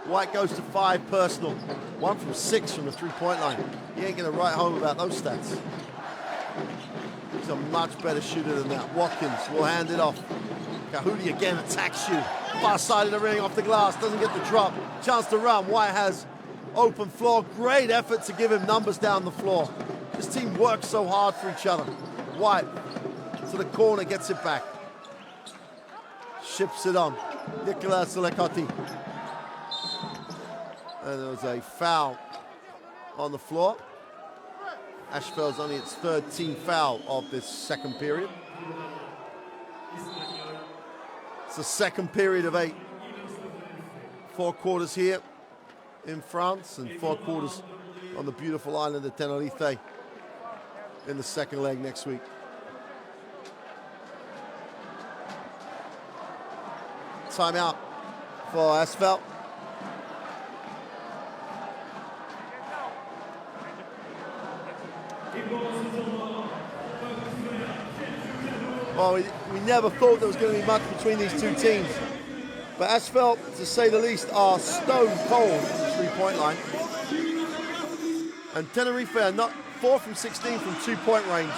White goes to 5 personal. 1 from 6 from the 3-point line. He ain't gonna write home about those stats. He's a much better shooter than that. Watkins will hand it off. Kahudi again attacks you. Far side of the ring, off the glass, doesn't get the drop. Chance to run. White has open floor. Great effort to give him numbers down the floor. This team works so hard for each other. White to the corner, gets it back. Ships it on. Nicolas Selecotti. And there was a foul on the floor. ASVEL's only its 3rd team foul of this second period. It's the second period of 8. 4 quarters here in France and 4 quarters on the beautiful island of Tenerife in the second leg next week. Timeout for ASVEL. Well, we never thought there was going to be much between these two teams. But ASVEL, to say the least, are stone cold at the 3-point line. And Tenerife are not 4 from 16 from 2-point range.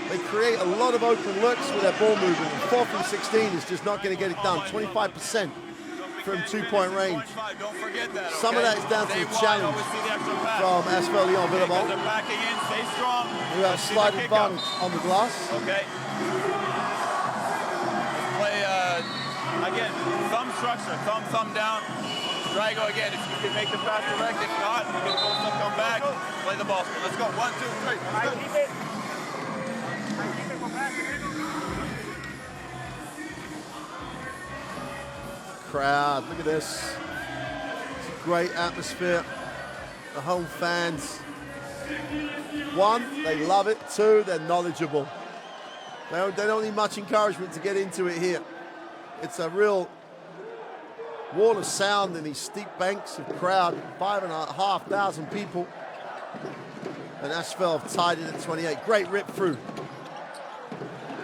They create a lot of open looks with their ball movement. And 4 from 16 is just not going to get it done. 25% from two-point range. Don't forget that. Some of that is down to the challenge from ASVEL Lyon-Villeurbanne, They're backing in, stay strong. who have slight advantage on the glass. Okay. Play, again, thumb structure, thumb down. Drago again, if you can make the pass direct. If not, you can post up, come back, play the ball. Let's go, 1, 2, 3. Keep it. Crowd, look at this. It's a great atmosphere. The home fans, one, they love it. Two, they're knowledgeable. They don't need much encouragement to get into it here. It's a real wall of sound in these steep banks of crowd, 5,500 people. And ASVEL have tied it at 28. Great rip through.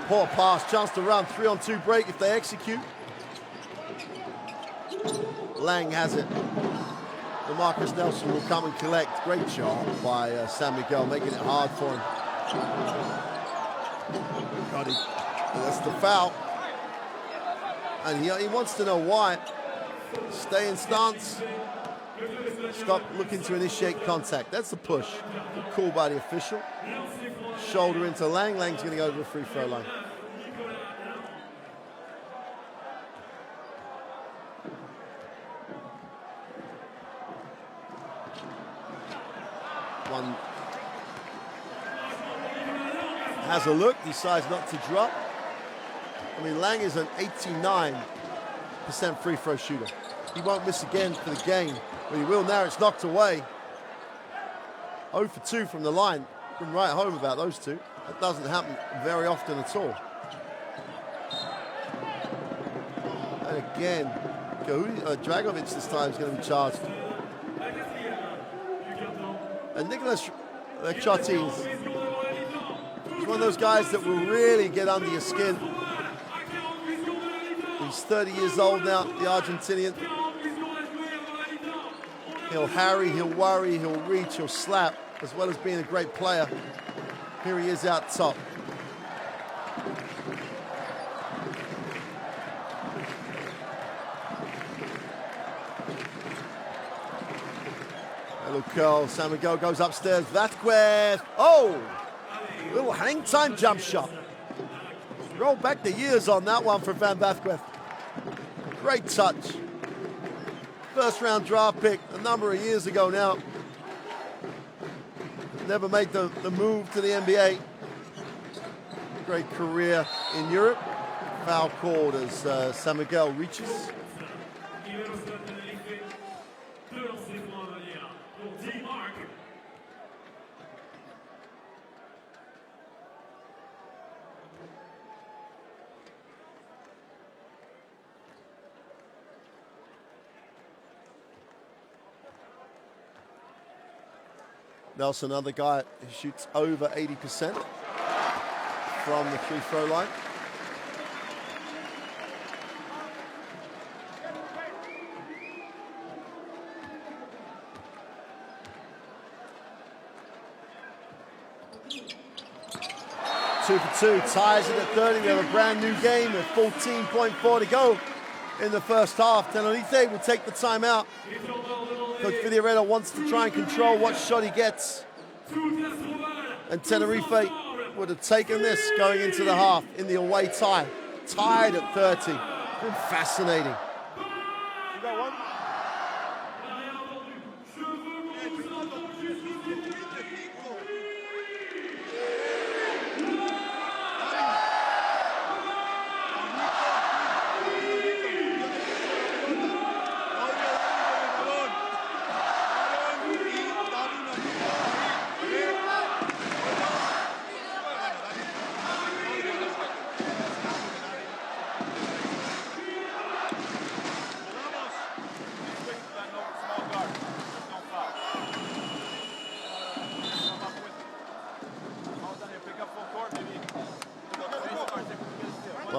Poor pass, chance to run, 3-on-2 break if they execute. Lang has it. DeMarcus Nelson will come and collect. Great job by San Miguel, making it hard for him. Got it. That's the foul. And he wants to know why. Stay in stance. Stop looking to initiate contact. That's the push. Good call by the official. Shoulder into Lang. Lang's going to go to the free throw line. One has a look, decides not to drop. I mean, Lang is an 89% free throw shooter. He won't miss again for the game, but he will now. It's knocked away. 0 for 2 from the line. Been right home about those two. That doesn't happen very often at all. And again, Dragovic this time is going to be charged. And Nicholas Chotti is one of those guys that will really get under your skin. He's 30 years old now, the Argentinian. He'll harry, he'll worry, he'll reach, he'll slap, as well as being a great player. Here he is out top. Little curl, San Miguel goes upstairs. Vasquez, oh! Little hang time jump shot. Roll back the years on that one for Van Vasquez. Great touch. First round draft pick a number of years ago now. Never made the move to the NBA. Great career in Europe. Foul called as San Miguel reaches. Iberostar Tenerife, 2 lancers à venir pour 10 marques. Nelson, another guy who shoots over 80% from the free throw line. Two for two, ties it at 30. We have a brand new game with 14.4 to go in the first half. Tenerife will take the timeout. Coach Figueroa wants to try and control what shot he gets. And Tenerife would have taken this going into the half in the away tie. Tied at 30. Been fascinating. You got one?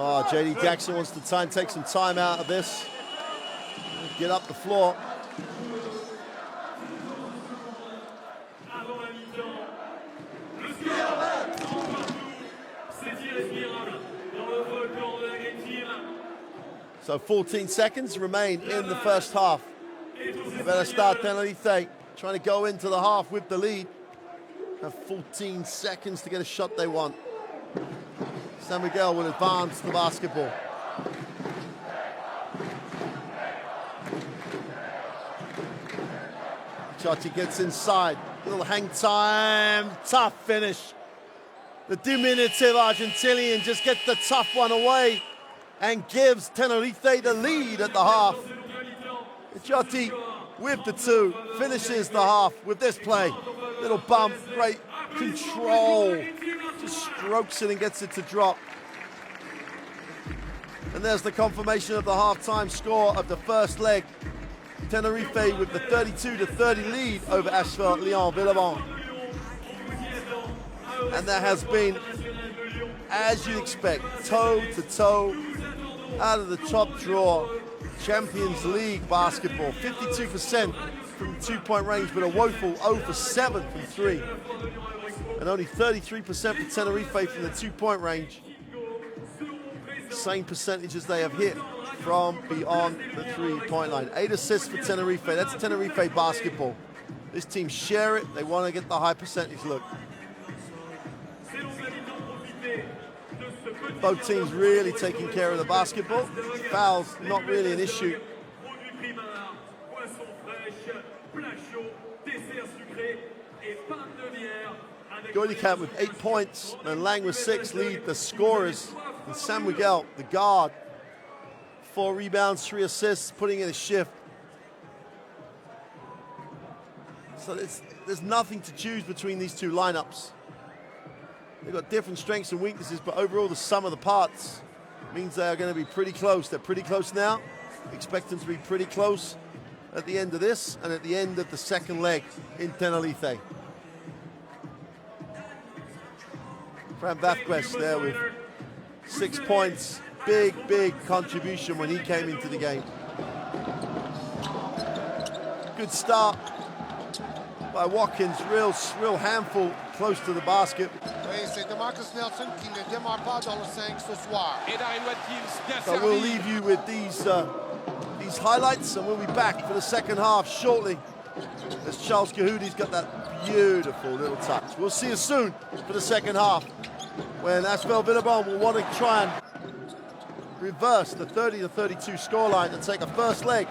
Oh, JD Jackson wants to try and take some time out of this. Get up the floor. So 14 seconds remain in the first half. Iberostar Tenerife trying to go into the half with the lead. Have 14 seconds to get a shot they want. San Miguel will advance the basketball. Chachi gets inside. Little hang time. Tough finish. The diminutive Argentinian just gets the tough one away and gives Tenerife the lead at the half. Chachi with the two finishes the half with this play. Little bump, great control. Just strokes it and gets it to drop. And there's the confirmation of the halftime score of the first leg. Tenerife with the 32-30 lead over ASVEL Lyon-Villeurbanne. And there has been, as you'd expect, toe-to-toe, out of the top drawer, Champions League basketball. 52% from the two-point range, but a woeful 0 for 7 from 3. And only 33% for Tenerife from the two-point range. Same percentages they have hit from beyond the three-point line. 8 assists for Tenerife. That's Tenerife basketball. This team share it. They want to get the high percentage look. Both teams really taking care of the basketball. Fouls, not really an issue. Goylikat with 8 points and Lang with 6 lead the scorers. And San Miguel, the guard, 4 rebounds, 3 assists, putting in a shift. So there's nothing to choose between these two lineups. They've got different strengths and weaknesses, but overall the sum of the parts means they are going to be pretty close. They're pretty close now. Expect them to be pretty close at the end of this and at the end of the second leg in Tenerife. Fran Vázquez there with 6 points. Big contribution when he came into the game. Good start by Watkins, real handful close to the basket. Oui, c'est DeMarcus Nelson qui ne démarre pas dans le 5 ce soir. So we'll leave you with these highlights and we'll be back for the second half shortly as Charles Kahoudi's got that beautiful little touch. We'll see you soon for the second half when ASVEL Lyon-Villeurbanne will want to try and reverse the 30-32 scoreline and take a first leg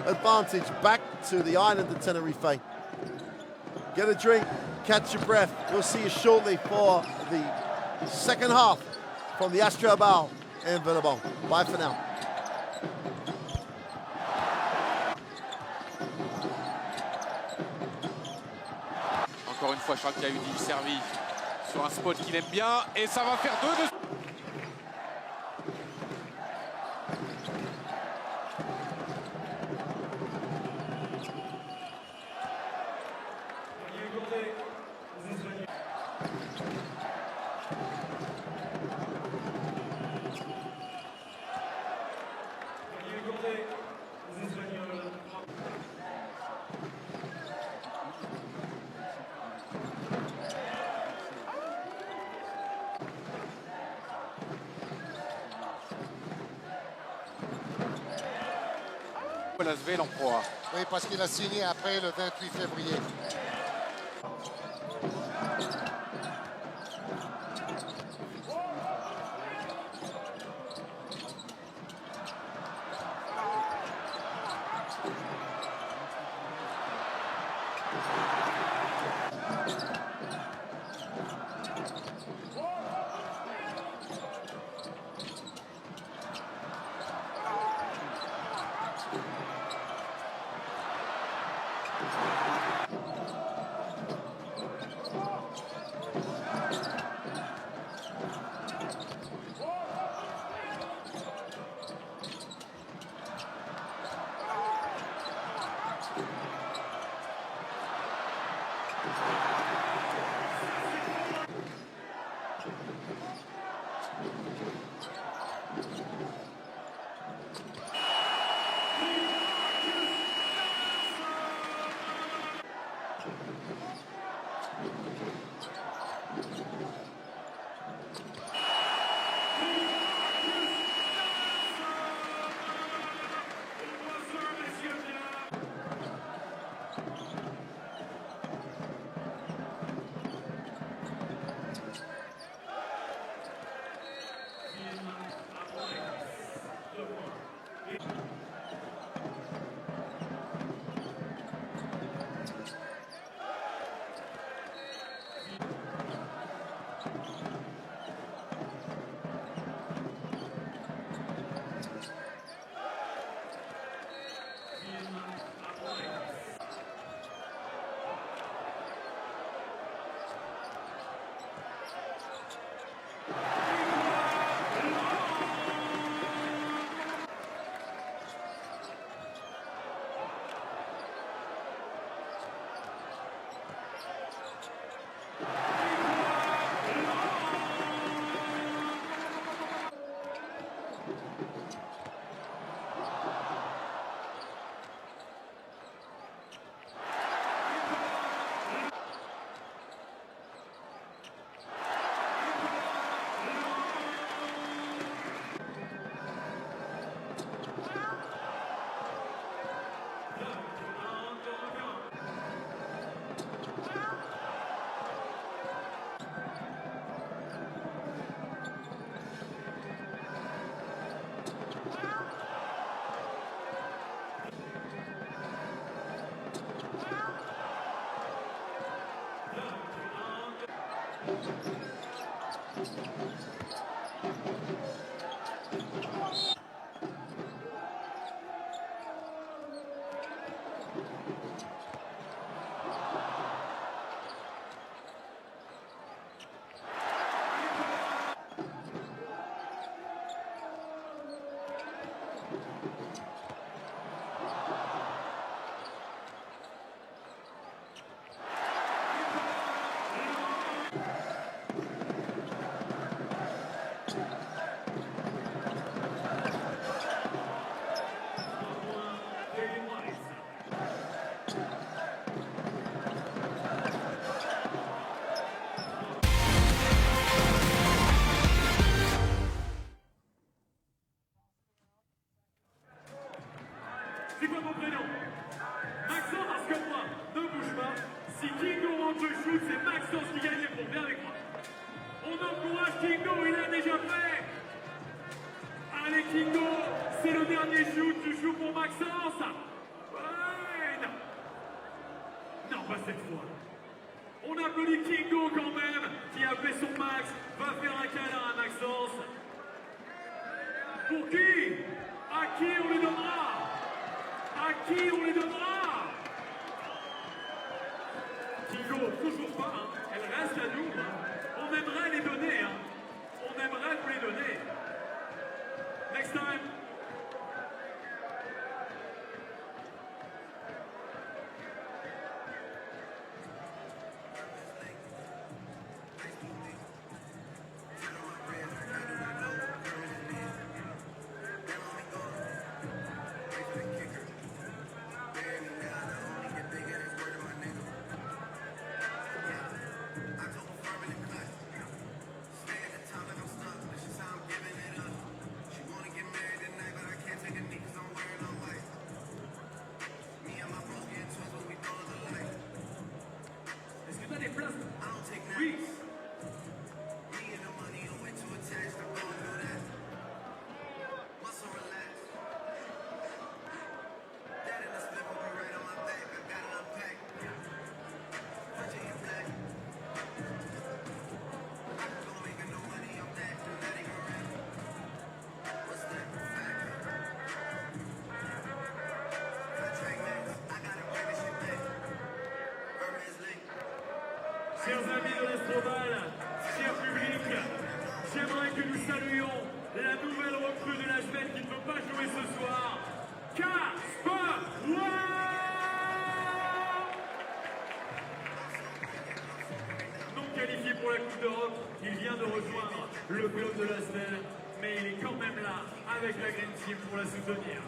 advantage back to the island of Tenerife. Get a drink, catch your breath. We'll see you shortly for the second half from the ASVEL Lyon-Villeurbanne. Bye for now. Encore une fois, Charles Kahudi servi sur un spot qu'il aime bien et ça va faire 2 de... ASVEL en proie. Oui, parce qu'il a signé après le 28 février. C'est quoi mon prénom? Maxence, comme moi, ne bouge pas. Si Kingo rentre le shoot, c'est Maxence qui gagne les points. Viens avec moi. On encourage Kingo, il l'a déjà fait. Allez Kingo, c'est le dernier shoot, tu joues pour Maxence. Ouais, non. Non, pas cette fois. On applaudit Kingo quand même, qui a fait son max, va faire un câlin à Maxence. Pour qui? À qui on les donnera? À qui on les donnera? Kingo, toujours pas, hein. Elle reste à nous. Hein. On aimerait les donner. Hein. On aimerait vous les donner. Next time. Oui. Chers amis de l'Astroval, cher public, j'aimerais que nous saluions la nouvelle recrue de l'ASVEL qui ne peut pas jouer ce soir, Casper. Non qualifié pour la Coupe d'Europe, il vient de rejoindre le club de l'ASVEL, mais il est quand même là avec la Green Team pour la soutenir.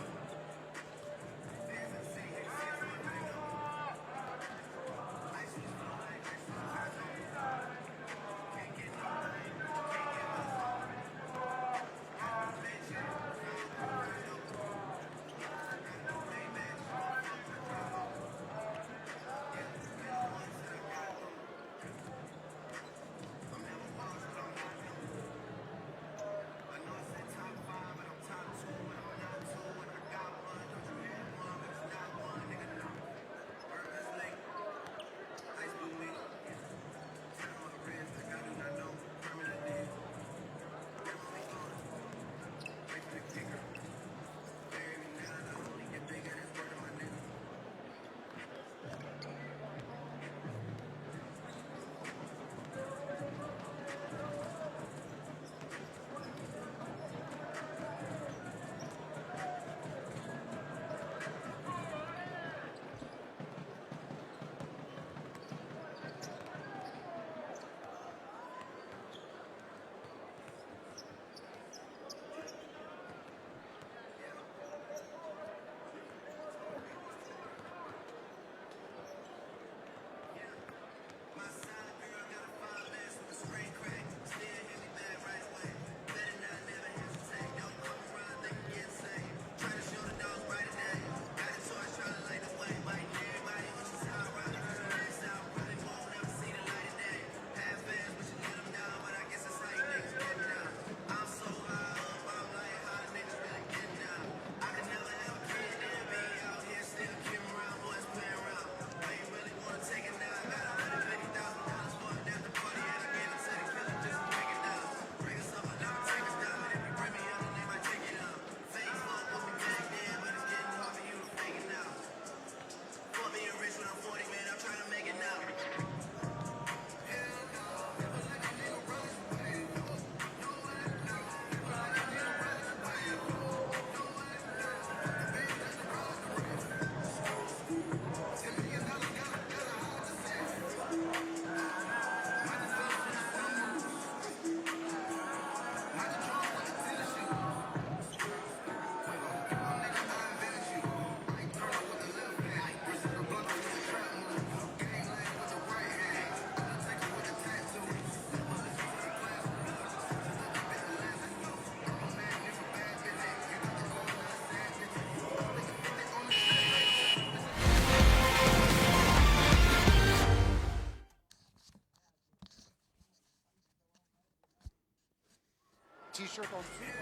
t-shirt en dessous.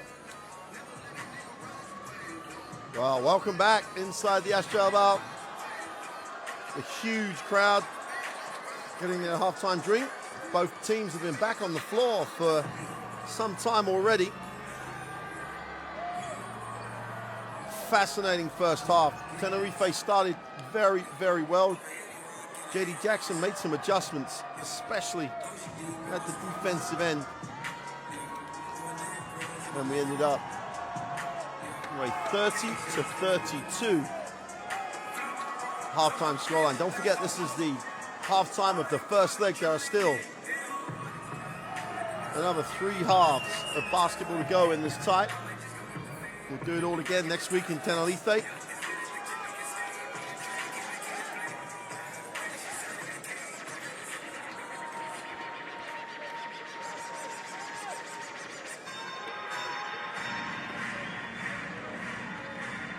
Well, welcome back inside the ASVEL Lyon. A huge crowd getting their halftime drink. Both teams have been back on the floor for some time already. Fascinating first half. Tenerife started very, very well. JD Jackson made some adjustments, especially at the defensive end. And we ended up anyway, 30-32 halftime scoreline. Don't forget, this is the halftime of the first leg. There are still another 3 halves of basketball to go in this tie. We'll do it all again next week in Tenerife.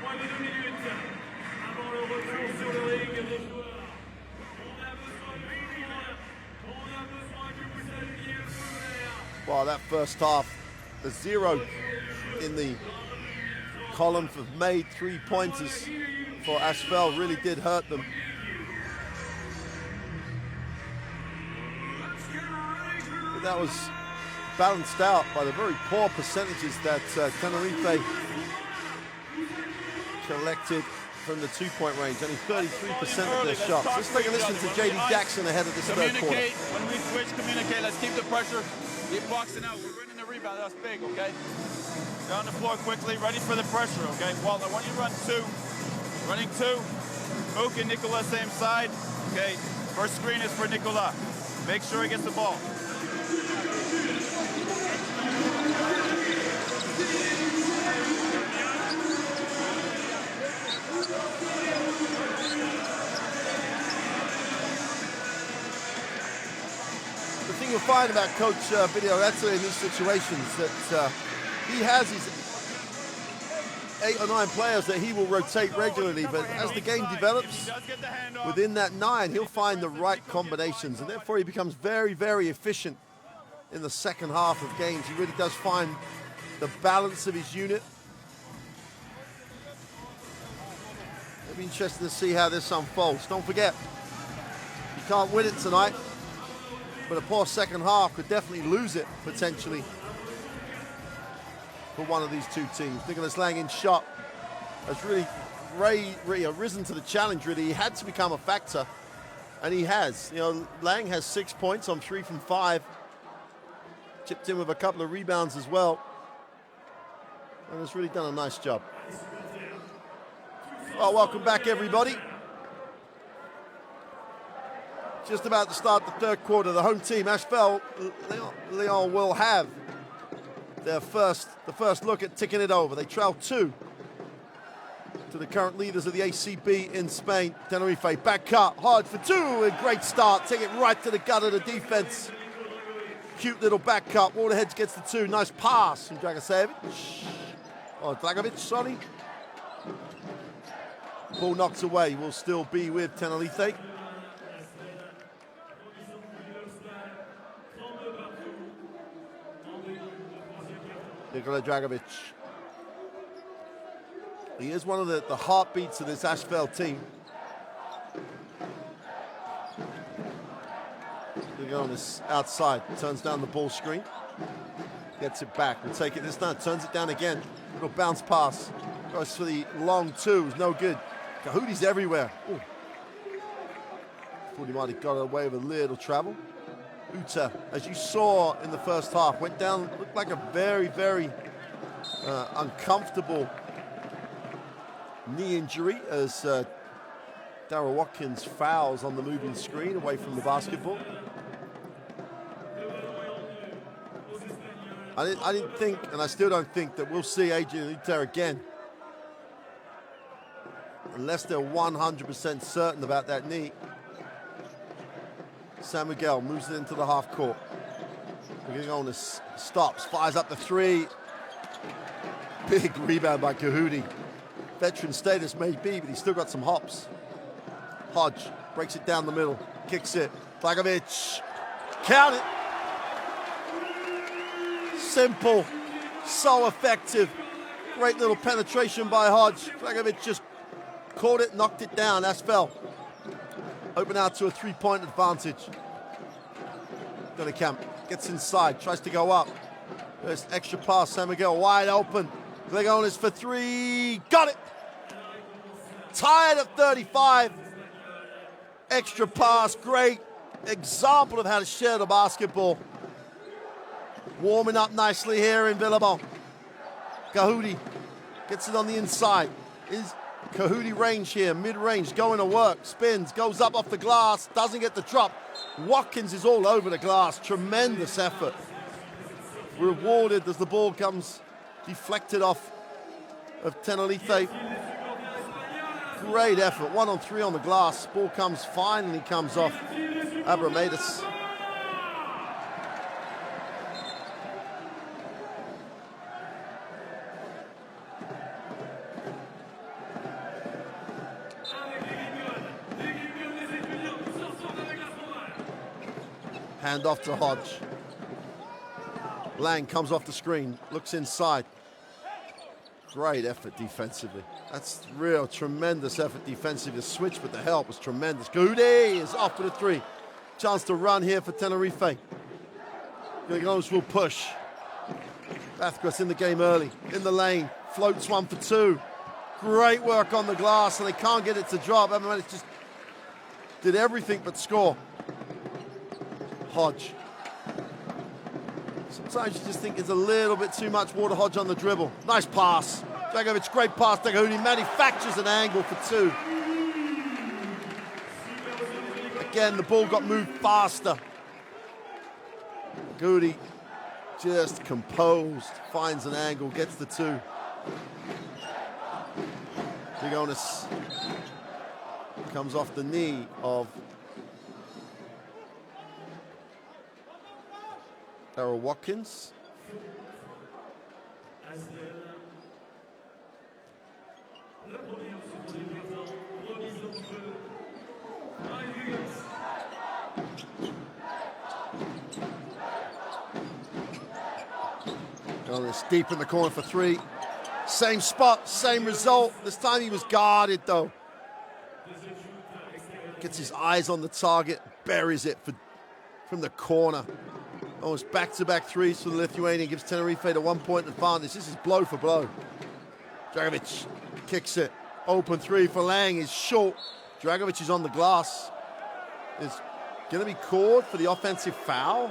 Moins de 2 minutes avant le retour sur le ring des joueurs. On a besoin de victoire. On a besoin que vous alliez le feu vert. Well, that first half, the 0 in the column for made 3-pointers for ASVEL really did hurt them. But that was balanced out by the very poor percentages that Tenerife collected from the 2-point range. Only 33% of their shots. Let's take a listen to JD Jackson ahead of this third quarter. Communicate. When we switch, communicate. Let's keep the pressure. Keep boxing out. We're winning the rebound. That's big, okay? Down the floor quickly, ready for the pressure, okay? Walter, when you run 2, running 2, Mook and Nicolas same side, okay? First screen is for Nicolas. Make sure he gets the ball. The thing you'll find about Coach Iberostar in these situations that he has his 8 or 9 players that he will rotate regularly, but as the game develops, within that 9, he'll find the right combinations, and therefore he becomes very, very efficient in the second half of games. He really does find the balance of his unit. It'll be interesting to see how this unfolds. Don't forget, you can't win it tonight, but a poor second half could definitely lose it, potentially, for one of these 2 teams. Nicolas Langen's shot has really risen to the challenge, really. He had to become a factor, and he has. You know, Lang has 6 points on 3 from 5. Chipped in with a couple of rebounds as well. And has really done a nice job. Well, welcome back, everybody. Just about to start the third quarter. The home team, ASVEL Lyon, will have the first look at ticking it over. They trail 2 to the current leaders of the ACB in Spain. Tenerife back cut, hard for 2, a great start. Take it right to the gut of the defense. Cute little back cut. Waterheads gets the 2. Nice pass from Dragocevic. Dragovic, sorry. Ball knocked away. Will still be with Tenerife. Nikola Dragovic. He is one of the heartbeats of this ASVEL team. They go on this outside, turns down the ball screen, gets it back, will take it this time, turns it down again. Little bounce pass, goes for the long 2, is no good. Kahuti's everywhere. Ooh. Thought he might have got away with a little travel. Uta, as you saw in the first half, went down, looked like a very, very uncomfortable knee injury as Darryl Watkins fouls on the moving screen away from the basketball. I didn't think, and I still don't think, that we'll see Adrian Uta again unless they're 100% certain about that knee. San Miguel moves it into the half court. We're going on, stops, fires up the 3. Big rebound by Kahuti. Veteran status may be, but he's still got some hops. Hodge breaks it down the middle, kicks it. Dragovic, count it. Simple, So effective. Great little penetration by Hodge. Dragovic just caught it, knocked it down. ASVEL open out to a 3-point advantage. Donnekamp gets inside, tries to go up. First extra pass, San Miguel wide open. Gligonis for three, got it! Tied at 35. Extra pass, great example of how to share the basketball. Warming up nicely here in Villeurbanne. Kahudi gets it on the inside. Is Kahudi range here, mid-range, going to work, spins, goes up off the glass, doesn't get the drop. Watkins is all over the glass, tremendous effort. Rewarded as the ball comes deflected off of Tenerife. Great effort, 1-on-3 on the glass. Ball finally comes off Abramadis. Hand off to Hodge. Lang comes off the screen, looks inside. Great effort defensively. That's real tremendous effort defensively. The switch with the help was tremendous. Kahudi is off with a three. Chance to run here for Tenerife. Gligonis will push. Bathgras in the game early, in the lane, floats one for two. Great work on the glass, and they can't get it to drop. Everyone just did everything but score. Hodge. Sometimes you just think it's a little bit too much water. Hodge on the dribble. Nice pass. Dragovic, great pass. Kahudi manufactures an angle for two. Again, the ball got moved faster. Kahudi just composed, finds an angle, gets the two. Gligonis comes off the knee of Errol Watkins. Gligonis deep in the corner for three. Same spot, same result. This time he was guarded though. Gets his eyes on the target, buries it from the corner. Almost back-to-back threes for the Lithuanian, gives Tenerife a 1-point advantage. This is blow for blow. Dragovic kicks it. Open three for Lang is short. Dragovic is on the glass. Is going to be called for the offensive foul.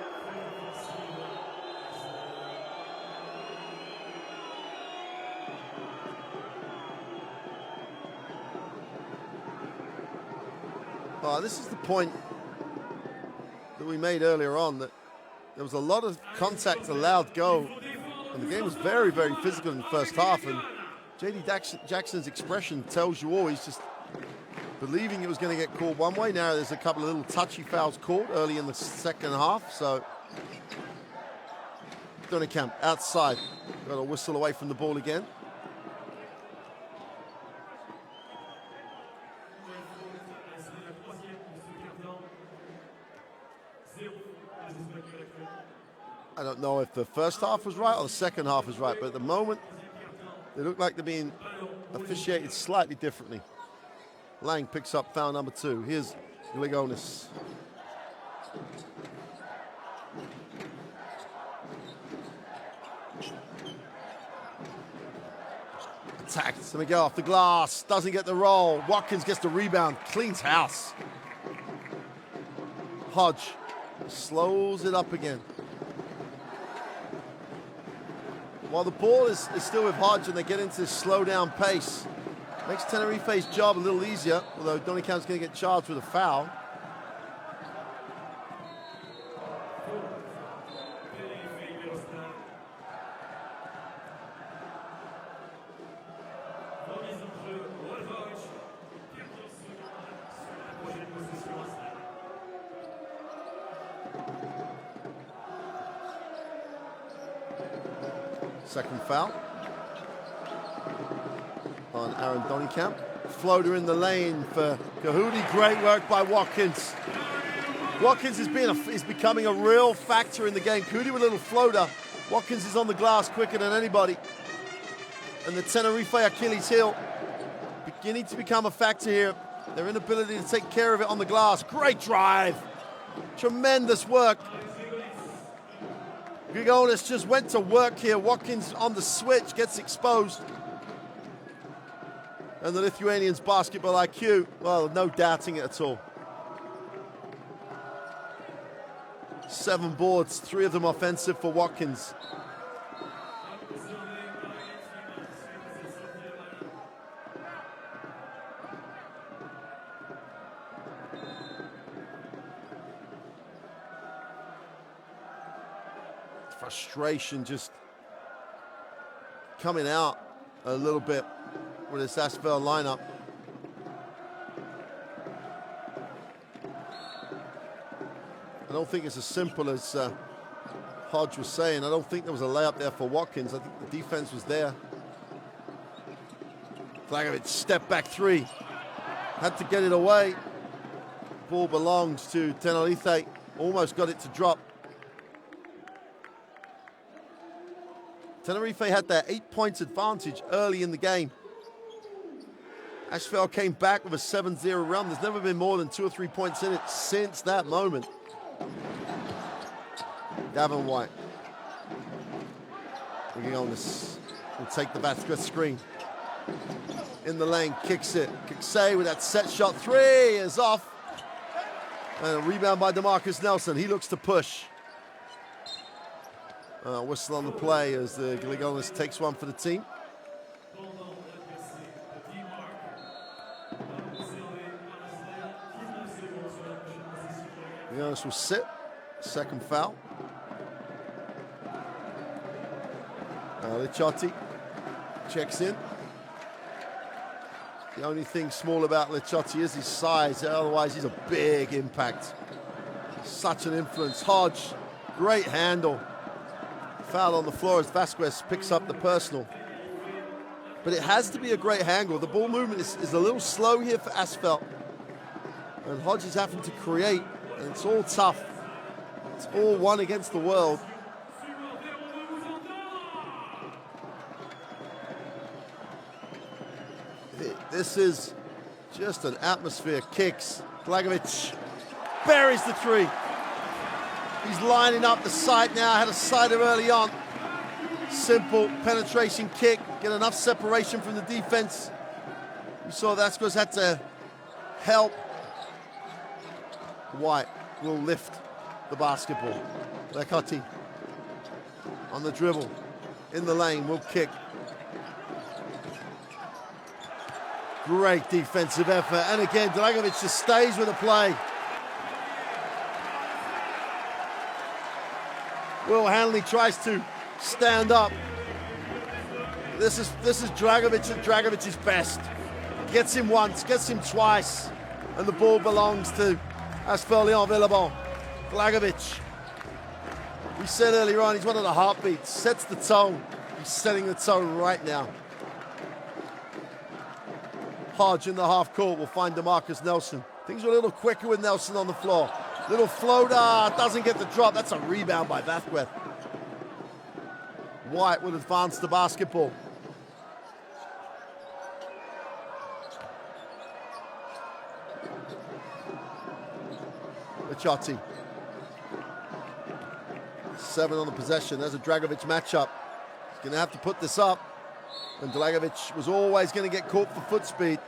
This is the point that we made earlier on, that there was a lot of contact allowed go, and the game was very, very physical in the first half, and J.D. Jackson's expression tells you all. He's just believing it was going to get called one way. Now there's a couple of little touchy fouls called early in the second half, so Donnekamp outside, got a whistle away from the ball again. I don't know if the first half was right or the second half was right, but at the moment, they look like they're being officiated slightly differently. Lang picks up foul number two. Here's Gligonis. Attacked. San Miguel off the glass. Doesn't get the roll. Watkins gets the rebound. Cleans house. Hodge slows it up again. While the ball is still with Hodge and they get into this slow down pace, makes Tenerife's job a little easier, although Donnekamp's going to get charged with a foul. Second foul on Aaron Donnekamp. Floater in the lane for Kahudi. Great work by Watkins. Watkins is becoming a real factor in the game. Kahudi with a little floater Watkins is on the glass quicker than anybody. And the Tenerife Achilles heel beginning to become a factor here. Their inability to take care of it on the glass. Great drive. Tremendous work. Grigonis just went to work here. Watkins on the switch, gets exposed. And the Lithuanians' basketball IQ, well, no doubting it at all. 7 boards, 3 of them offensive for Watkins. Frustration just coming out a little bit with this ASVEL lineup. I don't think it's as simple as Hodge was saying. I don't think there was a layup there for Watkins. I think the defense was there. Flagovic step back 3. Had to get it away. Ball belongs to Tenerife. Almost got it to drop. Tenerife had their 8-point advantage early in the game. ASVEL came back with a 7-0 run. There's never been more than 2 or 3 points in it since that moment. Davin White. Grigonis will take the Vasquez screen. In the lane, kicks it. Kikse with that set shot. 3 is off. And a rebound by DeMarcus Nelson. He looks to push. Whistle on the play as the Grigonis takes one for the team. Grigonis will sit. Second foul. Licciardi checks in. The only thing small about Licciardi is his size. Otherwise, he's a big impact. Such an influence. Hodge, great handle. Foul on the floor as Vasquez picks up the personal. But it has to be a great handle. The ball movement is a little slow here for ASVEL. And Hodge is having to create, and it's all tough. It's all one against the world. This is just an atmosphere. Kicks. Blagovic buries the 3. He's lining up the sight now. Had a sighter early on. Simple penetration kick. Get enough separation from the defense. We saw Vasquez had to help. White will lift the basketball. Lecati on the dribble. In the lane, will kick. Great defensive effort. And again, Dragovic just stays with the play. Will Hanley tries to stand up. This is Dragovic at Dragovic's best. Gets him once, gets him twice, and the ball belongs to ASVEL Lyon-Villeurbanne. Dragovic. We said earlier on, he's one of the heartbeats. Sets the tone. He's setting the tone right now. Hodge in the half court will find DeMarcus Nelson. Things are a little quicker with Nelson on the floor. Little floater, doesn't get the drop. That's a rebound by Vasquez. White will advance the basketball. Licciardi. 7 on the possession. There's a Dragovic matchup. He's going to have to put this up. And Dragovic was always going to get caught for foot speed.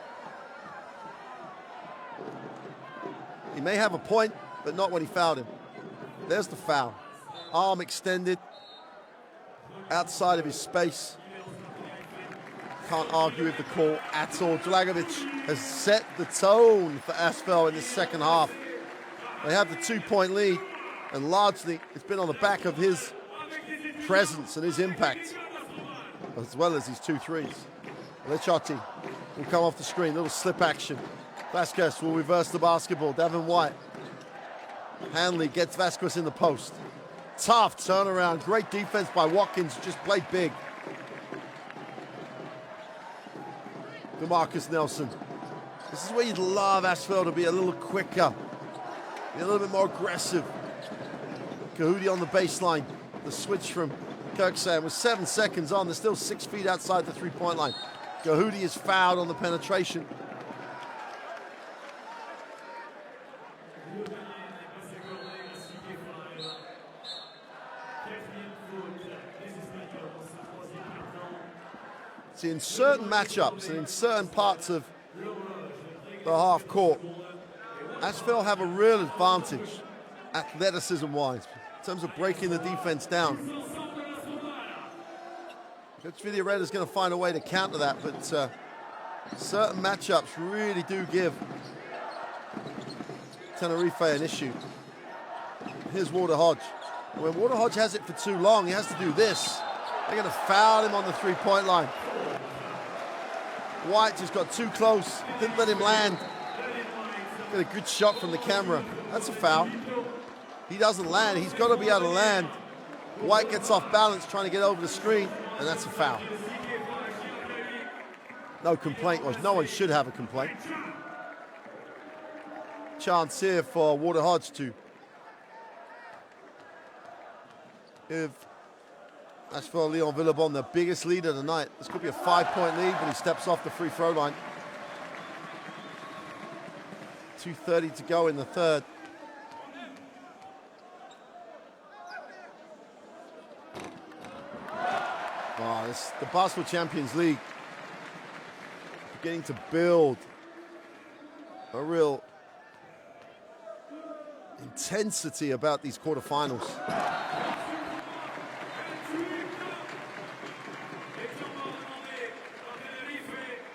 He may have a point, but not when he fouled him. There's the foul. Arm extended. Outside of his space. Can't argue with the call at all. Dragovic has set the tone for ASVEL in the second half. They have the 2-point lead, and largely it's been on the back of his presence and his impact, as well as his 2 threes. Licciardi will come off the screen, little slip action. Vasquez will reverse the basketball. Davin White. Hanley gets Vasquez in the post. Tough turnaround, great defense by Watkins, just played big. DeMarcus Nelson. This is where you'd love ASVEL to be a little quicker, be a little bit more aggressive. Kahudi on the baseline, the switch from Kirksand with 7 seconds on. They're still 6 feet outside the three-point line. Gahoudi is fouled on the penetration. See, in certain matchups and in certain parts of the half court, ASVEL have a real advantage, athleticism-wise, in terms of breaking the defense down. Coach Villeurbanne is going to find a way to counter that, but certain matchups really do give Tenerife an issue. Here's Walter Hodge. When Walter Hodge has it for too long, he has to do this. They're going to foul him on the three-point line. White just got too close, didn't let him land. Got a good shot from the camera. That's a foul. He doesn't land, he's got to be able to land. White gets off balance trying to get over the screen, and that's a foul. No complaint, or no one should have a complaint. Chance here for Walter Hodge to give ASVEL Lyon-Villeurbanne the biggest lead of the night. This could be a 5-point lead, but he steps off the free throw line. 2:30 to go in the third. Oh, the Basketball Champions League beginning to build a real intensity about these quarterfinals.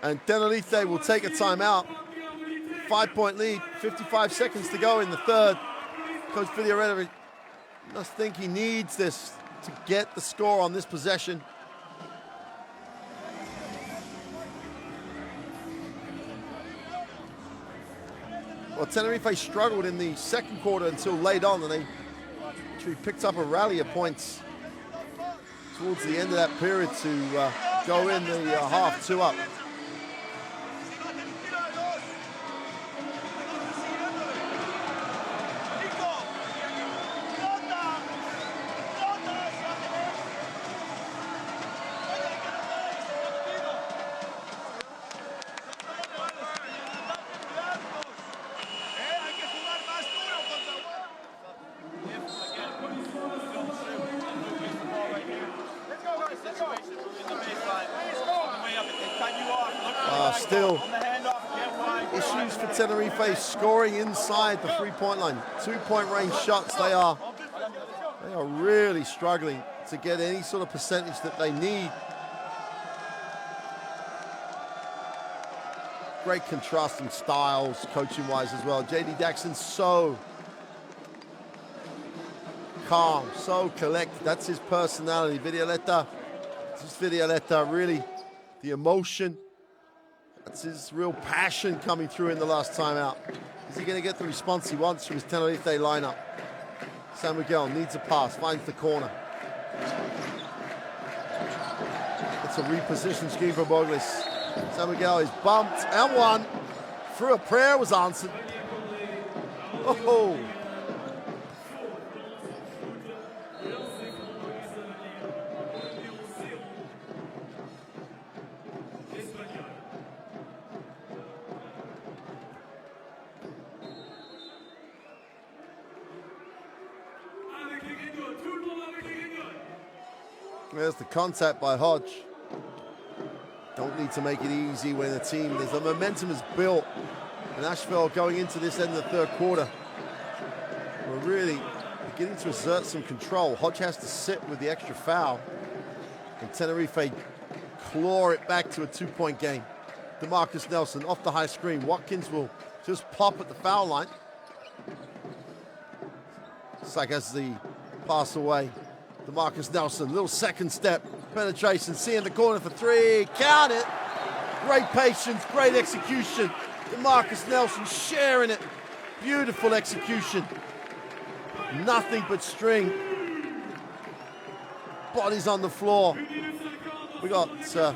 And Tenerife will take a timeout. 5-point lead, 55 seconds to go in the third. Coach Villeurbanne must think he needs this to get the score on this possession. Well, Tenerife struggled in the second quarter until late on, and they actually picked up a rally of points towards the end of that period to go in the half 2 up. Still issues for Tenerife scoring inside the three-point line. 2-point range shots, they are really struggling to get any sort of percentage that they need. Great contrasting styles, coaching-wise as well. J.D. Daxon's so calm, so collected. That's his personality. Villoletta, really the emotion. That's his real passion coming through in the last timeout. Is he going to get the response he wants from his Tenerife lineup? San Miguel needs a pass, finds the corner. It's a reposition scheme for Boglis. San Miguel is bumped and one. Through a prayer was answered. Oh! There's the contact by Hodge. Don't need to make it easy when the momentum is built. And ASVEL going into this end of the third quarter, we're really beginning to assert some control. Hodge has to sit with the extra foul. And Tenerife claw it back to a 2-point game. DeMarcus Nelson off the high screen. Watkins will just pop at the foul line. It's like as the pass away. DeMarcus Nelson, little second step, penetration, see in the corner for three, count it. Great patience, great execution. DeMarcus Nelson sharing it. Beautiful execution. Nothing but string. Bodies on the floor. We got a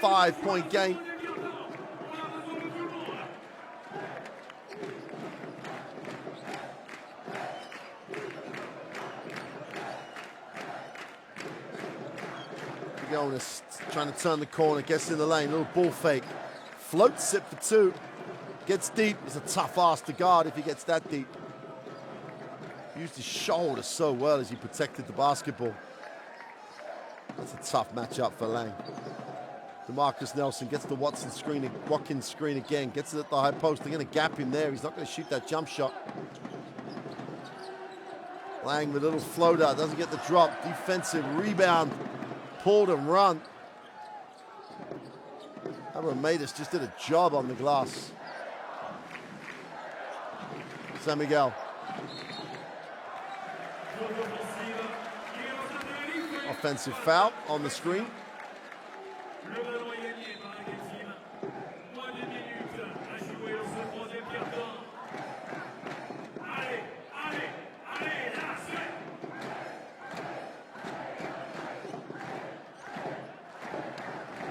5-point game. Jonas trying to turn the corner, gets in the lane, little ball fake. Floats it for two. Gets deep. It's a tough ass to guard if he gets that deep. Used his shoulder so well as he protected the basketball. That's a tough matchup for Lang. DeMarcus Nelson gets the Watkins screen again. Gets it at the high post. They're going to gap him there. He's not going to shoot that jump shot. Lang with a little floater. Doesn't get the drop. Defensive rebound. Pulled and run. Abramadis just did a job on the glass. San Miguel. Offensive foul on the screen.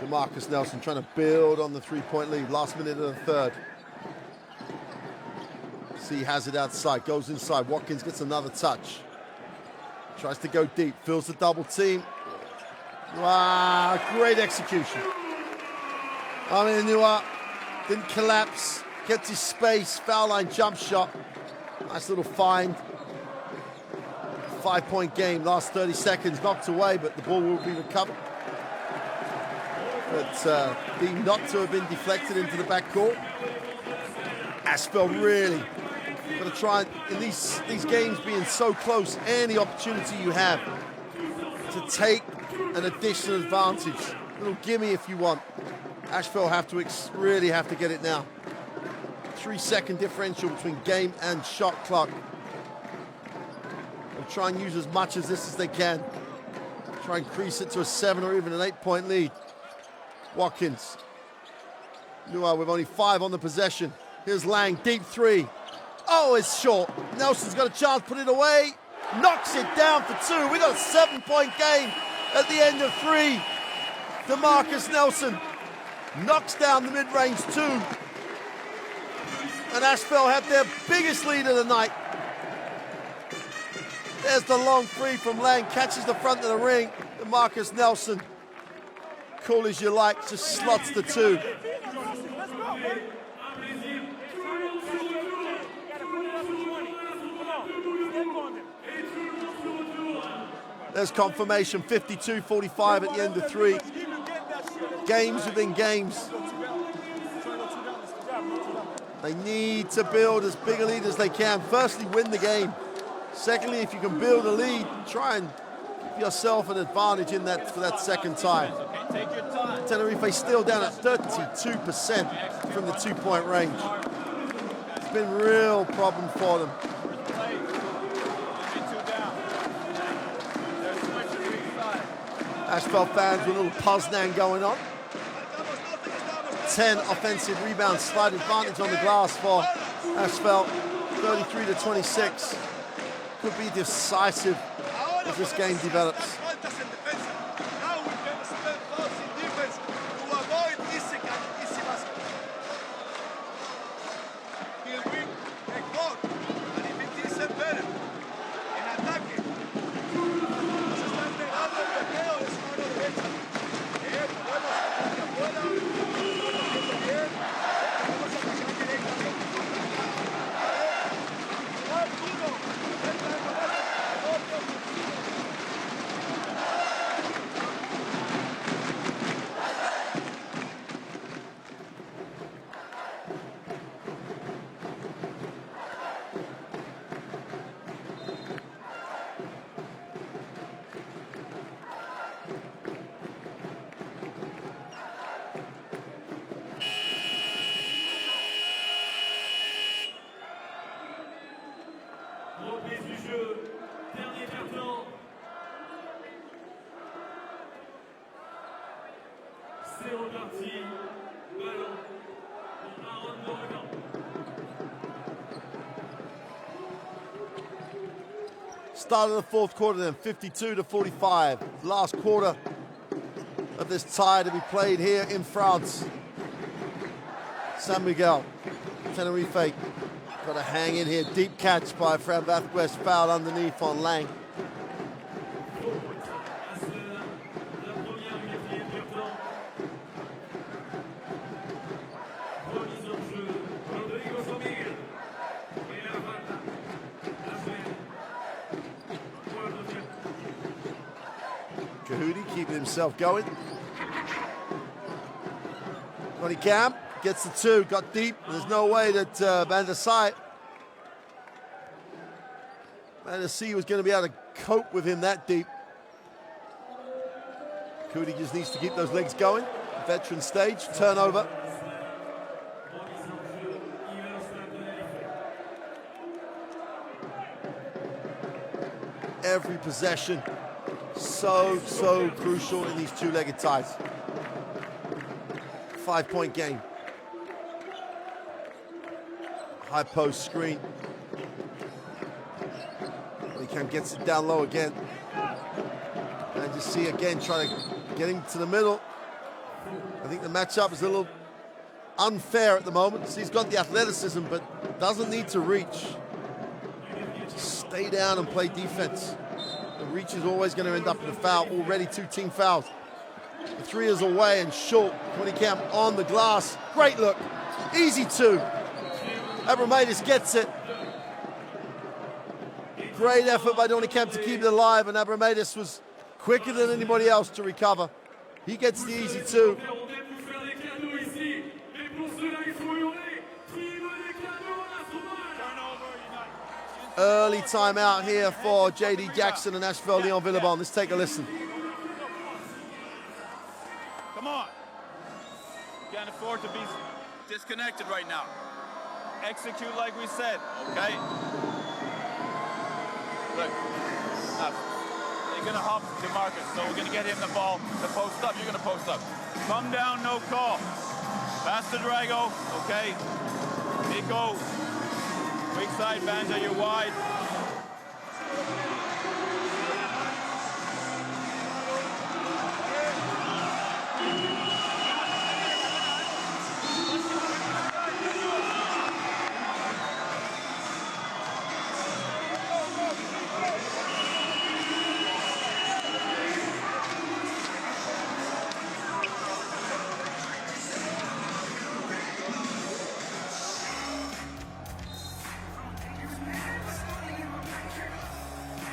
DeMarcus Nelson trying to build on the three-point lead. Last minute of the third. See, has it outside, goes inside. Watkins gets another touch. Tries to go deep, fills the double team. Wow, great execution. Aminua didn't collapse, gets his space, foul line jump shot. Nice little find. 5-point game, last 30 seconds, knocked away, but the ball will be recovered. But being not to have been deflected into the backcourt. ASVEL really got to try, in these games being so close, any opportunity you have to take an additional advantage. A little gimme if you want. ASVEL really have to get it now. 3-second differential between game and shot clock. They'll try and use as much of this as they can. Try and increase it to a 7 or even an 8-point lead. Watkins. Nua with only 5 on the possession. Here's Lang, deep three. Oh, it's short. Nelson's got a chance, put it away. Knocks it down for 2. We got a 7-point game at the end of 3. DeMarcus Nelson knocks down the mid-range 2. And ASVEL have their biggest lead of the night. There's the long three from Lang, catches the front of the ring. DeMarcus Nelson, cool as you like, just slots the 2. There's confirmation, 52-45 at the end of 3. Games within games. They need to build as big a lead as they can. Firstly, win the game. Secondly, if you can build a lead, try and give yourself an advantage in that for that second time. Tenerife still down at 32% from the 2-point range. It's been a real problem for them. ASVEL fans with a little Poznan going on. 10 offensive rebounds, slight advantage on the glass for ASVEL, 33-26. Could be decisive as this game develops. Start of the fourth quarter then, 52-45. Last quarter of this tie to be played here in France. San Miguel, Tenerife, got to hang in here. Deep catch by Fran Vasquez, foul underneath on Lang. Kahudi keeping himself going. Ronnie Cam gets the two, got deep. There's no way that Van der Sar was going to be able to cope with him that deep. Kahudi just needs to keep those legs going. Veteran stage, turnover. Every possession so crucial in these two-legged ties. 5-point game. High post screen. He gets it down low again. And just see again, trying to get him to the middle. I think the matchup is a little unfair at the moment. So he's got the athleticism, but doesn't need to reach. Just stay down and play defense. The reach is always going to end up in a foul. Already 2 team fouls. The 3 is away and short. 20 count on the glass. Great look. Easy 2. Abramadis gets it. Great effort by Donny Kemp to keep it alive, and Abramadis was quicker than anybody else to recover. He gets the easy 2. Early timeout here for JD Jackson and ASVEL Lyon-Villeurbanne. Let's take a listen. Come on. Can't afford to be disconnected right now. Execute like we said, okay? Look, they're gonna hop DeMarcus, so we're gonna get him the ball to post up. You're gonna post up. Come down, no call. Pass to Drago, okay? Nico, weak side, Banja, you're wide.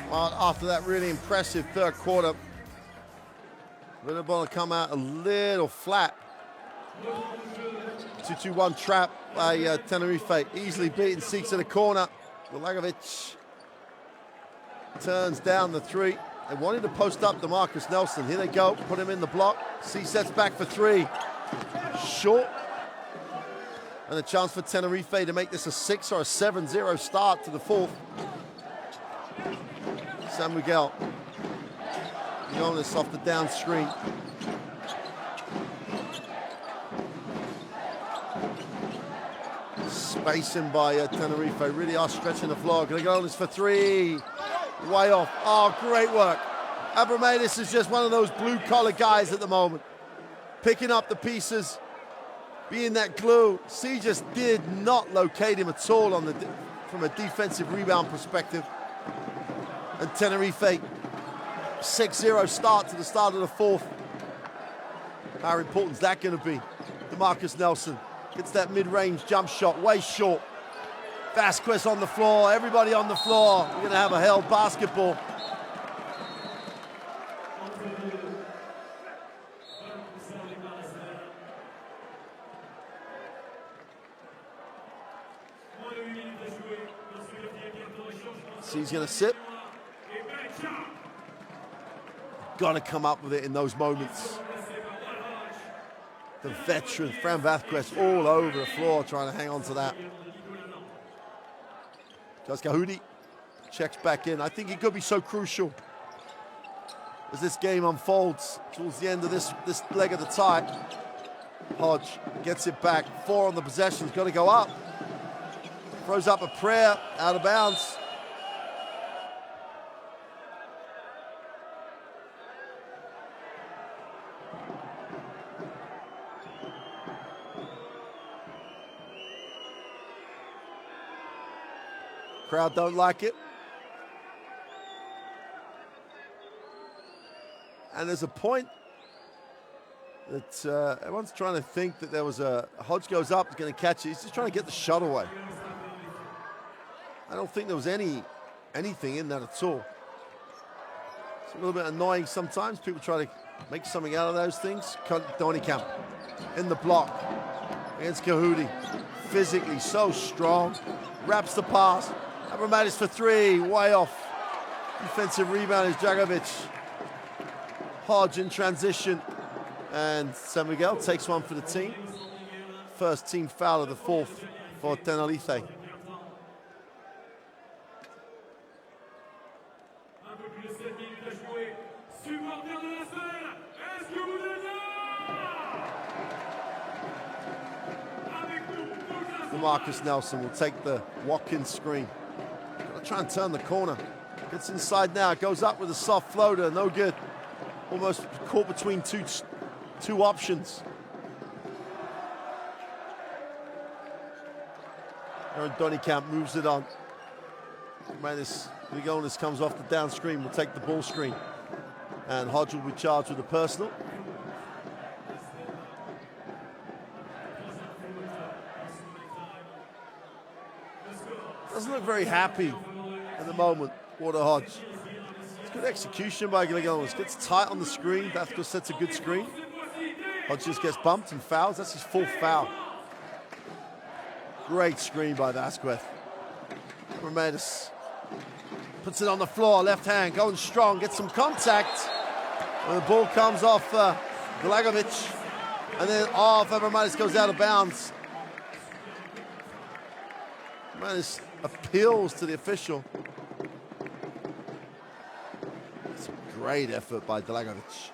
Well, after that really impressive third quarter, Villeurbanne come out a little flat. 2-2-1 trap by Tenerife, easily beaten, seeks to the corner. Bulagovic turns down the 3. They wanted to post up DeMarcus Nelson. Here they go, put him in the block. C sets back for 3. Short. And a chance for Tenerife to make this a 6 or a 7-0 start to the 4th. San Miguel. Jonas off the down screen. Spacing by Tenerife. Really are stretching the floor. Gonna go on this for 3. Way off. Oh, great work. Abramadis is just one of those blue-collar guys at the moment. Picking up the pieces, being that glue. C just did not locate him at all on from a defensive rebound perspective. And Tenerife, 6-0 start to the start of the 4th. How important is that going to be? DeMarcus Nelson gets that mid-range jump shot, way short. Vasquez on the floor, everybody on the floor. We're going to have a held basketball. So he's going to sit. Got to come up with it in those moments. The veteran, Fran Vasquez, all over the floor trying to hang on to that. Just Kahudi checks back in. I think he could be so crucial as this game unfolds towards the end of this leg of the tie. Hodge gets it back. 4 on the possession. He's got to go up. Throws up a prayer, out of bounds. Crowd don't like it. And there's a point that everyone's trying to think that there was a Hodge goes up, he's going to catch it. He's just trying to get the shot away. I don't think there was anything in that at all. It's a little bit annoying sometimes. People try to make something out of those things. Donnykamp in the block against Kahudi. Physically so strong. Wraps the pass. Abramatis for three. Way off. Defensive rebound is Dragovic. Hodge in transition. And San Miguel takes one for the team. First team foul of the fourth for Tenerife. Un peu plus de 7 minutes à jouer. Supporters de l'ASVEL, est-ce que vous êtes là? Avec nous, DeMarcus Nelson will take the Watkins screen. Gonna try and turn the corner. Gets inside now, goes up with a soft floater, no good. Almost caught between two options. Aaron Donnykamp moves it on. Manis Ligonis comes off the down screen, will take the ball screen. And Hodge will be charged with a personal. Doesn't look very happy at the moment, Walter Hodge. It's good execution by Ligonis. Gets tight on the screen. Vasquez sets a good screen. Hodge just gets bumped and fouls. That's his fourth foul. Great screen by Vasquez. Romanis puts it on the floor, left hand, going strong, gets some contact. And the ball comes off Galagovic. And then off, Romanis goes out of bounds. Romanis appeals to the official. It's a great effort by Delagovic.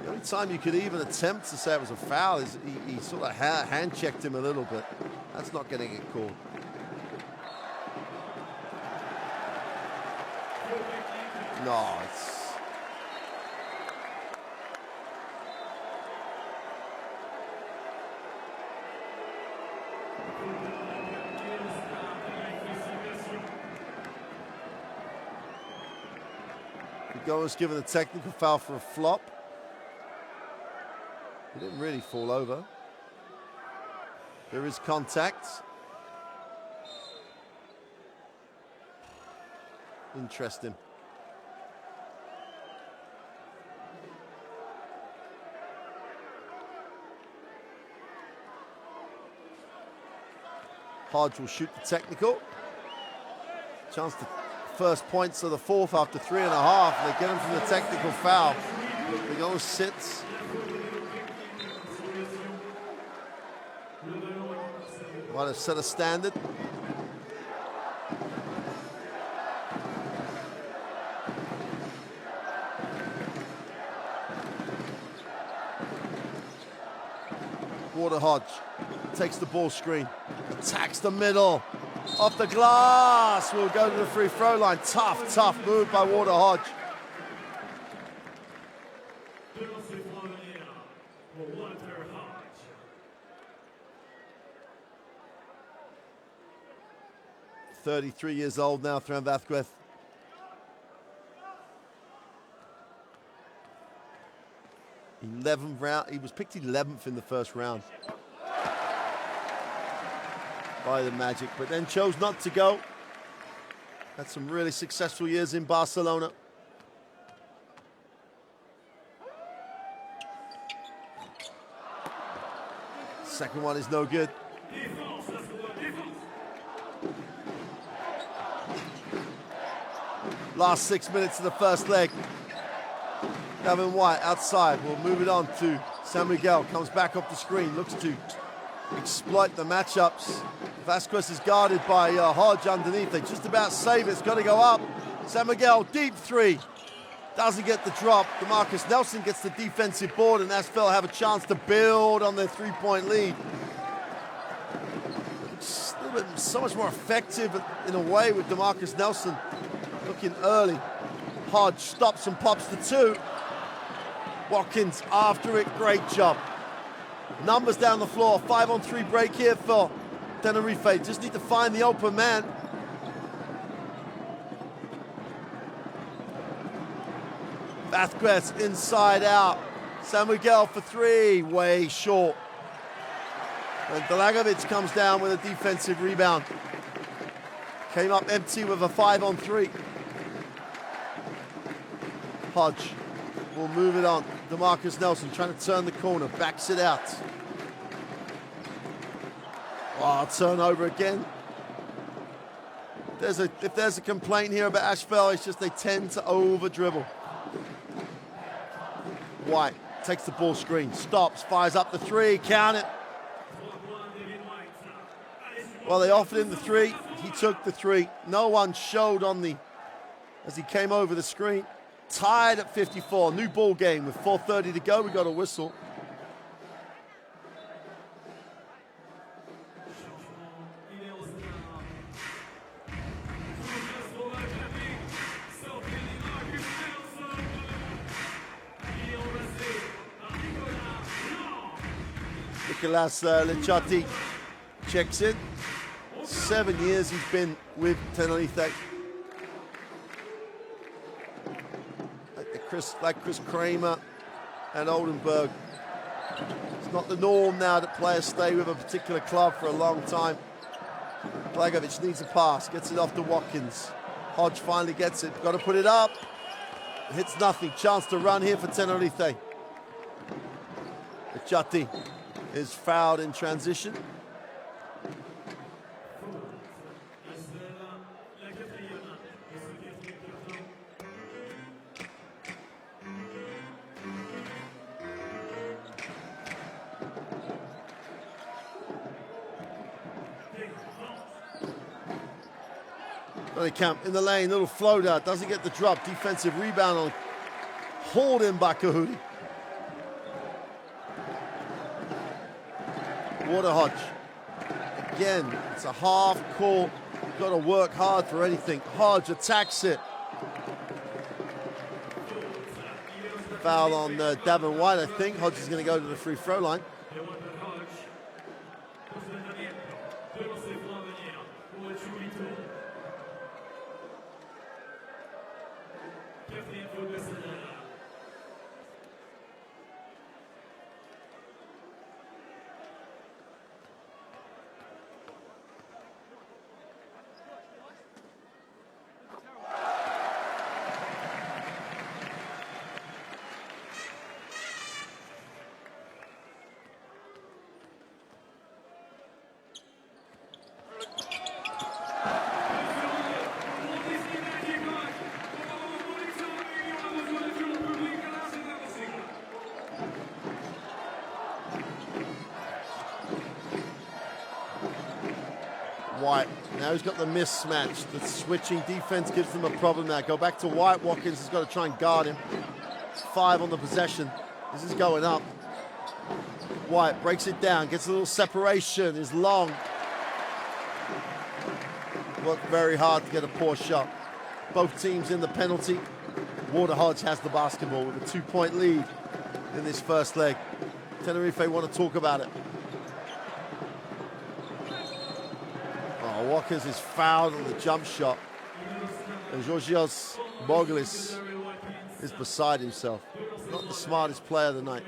The only time you could even attempt to say it was a foul is he sort of hand-checked him a little bit. That's not getting it called. No, it's... Goes given a technical foul for a flop. He didn't really fall over. There is contact. Interesting. Hodge will shoot the technical. Chance to first points of the fourth after 3.5. They get him from the technical foul. He goes, sits. Might have set a standard. Walter Hodge takes the ball screen, attacks the middle. Off the glass, we'll go to the free throw line. Tough move by Walter Hodge. de lancer franc en arrière pour Walter Hodge. .33 years old now, Fran Vasquez. He was picked 11th in the first round by the Magic, but then chose not to go. Had some really successful years in Barcelona. Second one is no good. Last 6 minutes of the first leg. Gavin White outside. We'll move it on to San Miguel. Comes back off the screen. Looks to exploit the matchups. Vasquez is guarded by Hodge underneath. They just about save it. It's got to go up. San Miguel, deep three. Doesn't get the drop. DeMarcus Nelson gets the defensive board, and ASVEL have a chance to build on their three-point lead. It's a little bit, so much more effective in a way with DeMarcus Nelson looking early. Hodge stops and pops the two. Watkins after it, great job. Numbers down the floor, 5-on-3 break here for Tenerife. Just need to find the open man. Vasquez inside out. San Miguel for three, way short. And Delagovic comes down with a defensive rebound. Came up empty with a 5-on-3. Hodge will move it on. DeMarcus Nelson trying to turn the corner, backs it out. Oh, turnover again. If there's a complaint here about ASVEL, it's just they tend to over dribble. White takes the ball screen, stops, fires up the three, count it. Well, they offered him the three, he took the three. No one showed as he came over the screen. Tied at 54, new ball game with 4:30 to go. We got a whistle. Nicolas Lechati checks in. 7 years he's been with Tenerife. Like Chris Kramer and Oldenburg. It's not the norm now that players stay with a particular club for a long time. Blagovic needs a pass, gets it off to Watkins. Hodge finally gets it, got to put it up. Hits nothing, chance to run here for Tenerife. Lechati is fouled in transition. Camp in the lane, little floater, doesn't get the drop. Defensive rebound on hauled in by Kahudi. Water Hodge. Again, it's a half court. Got to work hard for anything. Hodge attacks it. Foul on Davin White, I think. Hodge is going to go to the free throw line. White. Now he's got the mismatch. The switching defense gives them a problem now. Go back to White. Watkins has got to try and guard him. 5 on the possession. This is going up. White breaks it down, gets a little separation, is long. Worked very hard to get a poor shot. Both teams in the penalty. Water Hodge has the basketball with a 2-point lead in this first leg. Tenerife want to talk about it. Watkins is fouled on the jump shot. And Georgios Boglis is beside himself. Not the smartest player of the night.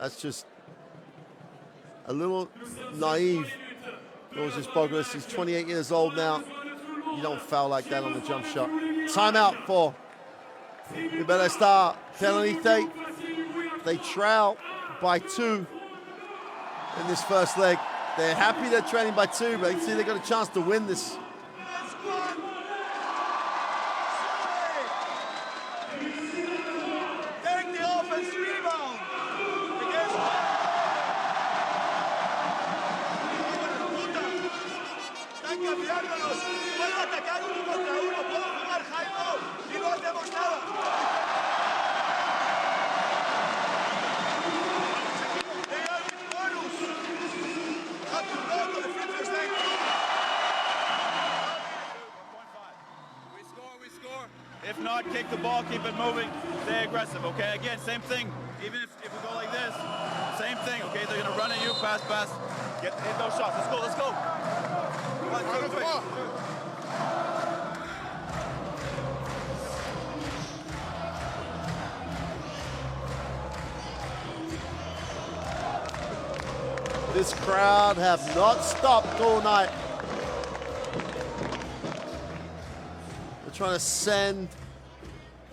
That's just a little naive. Georgios Boglis, he's 28 years old now. You don't foul like that on the jump shot. Timeout for Iberostar Tenerife. They trail by 2 in this first leg. They're happy they're trailing by 2, but you see they got a chance to win this. Take the offense rebound. Están cambiándonos. Puedo atacar 1 contra 1. Puedo jugar high low. Y no hacemos nada. If not, kick the ball, keep it moving, stay aggressive, okay? Again, same thing. Even if we go like this, same thing, okay? They're gonna run at you, pass. Hit those shots. Let's go. Come on, quick. This crowd have not stopped all night. They're trying to send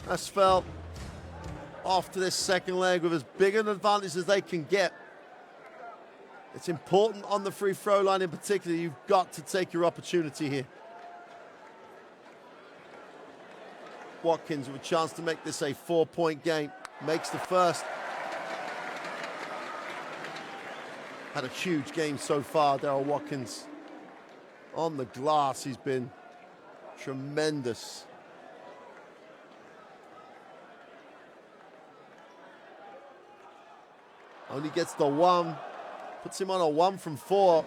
ASVEL off to this second leg with as big an advantage as they can get. It's important on the free throw line in particular. You've got to take your opportunity here. Watkins with a chance to make this a 4-point game. Makes the first. Had a huge game so far, Darryl Watkins. On the glass, he's been tremendous. Only gets the one. Puts him on a 1 from 4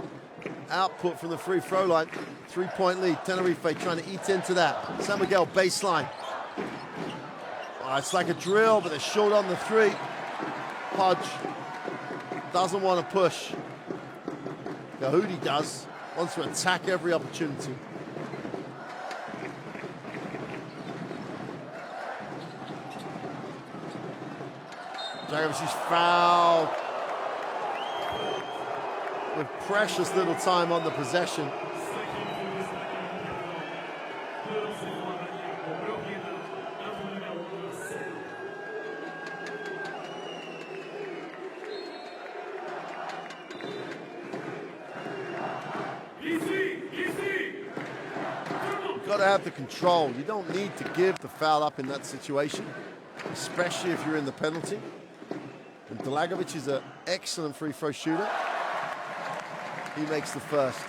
output from the free throw line. 3-point lead. Tenerife trying to eat into that. San Miguel baseline. Oh, it's like a drill, but they're short on the 3. Hodge doesn't want to push. Yehudi does. Wants to attack every opportunity. Dragovic's fouled with precious little time on the possession. You've got to have the control. You don't need to give the foul up in that situation, especially if you're in the penalty. And Dragovic is an excellent free throw shooter. He makes the first.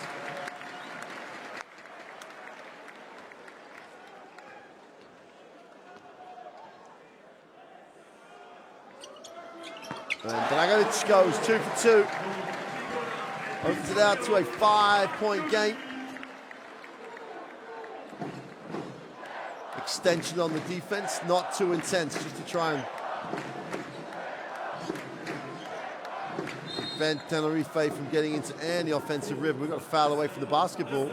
And Dragovic goes 2 for 2. Opens it out to a 5-point game. Extension on the defense, not too intense, just to try and prevent Tenerife from getting into any offensive rhythm. We've got to foul away from the basketball.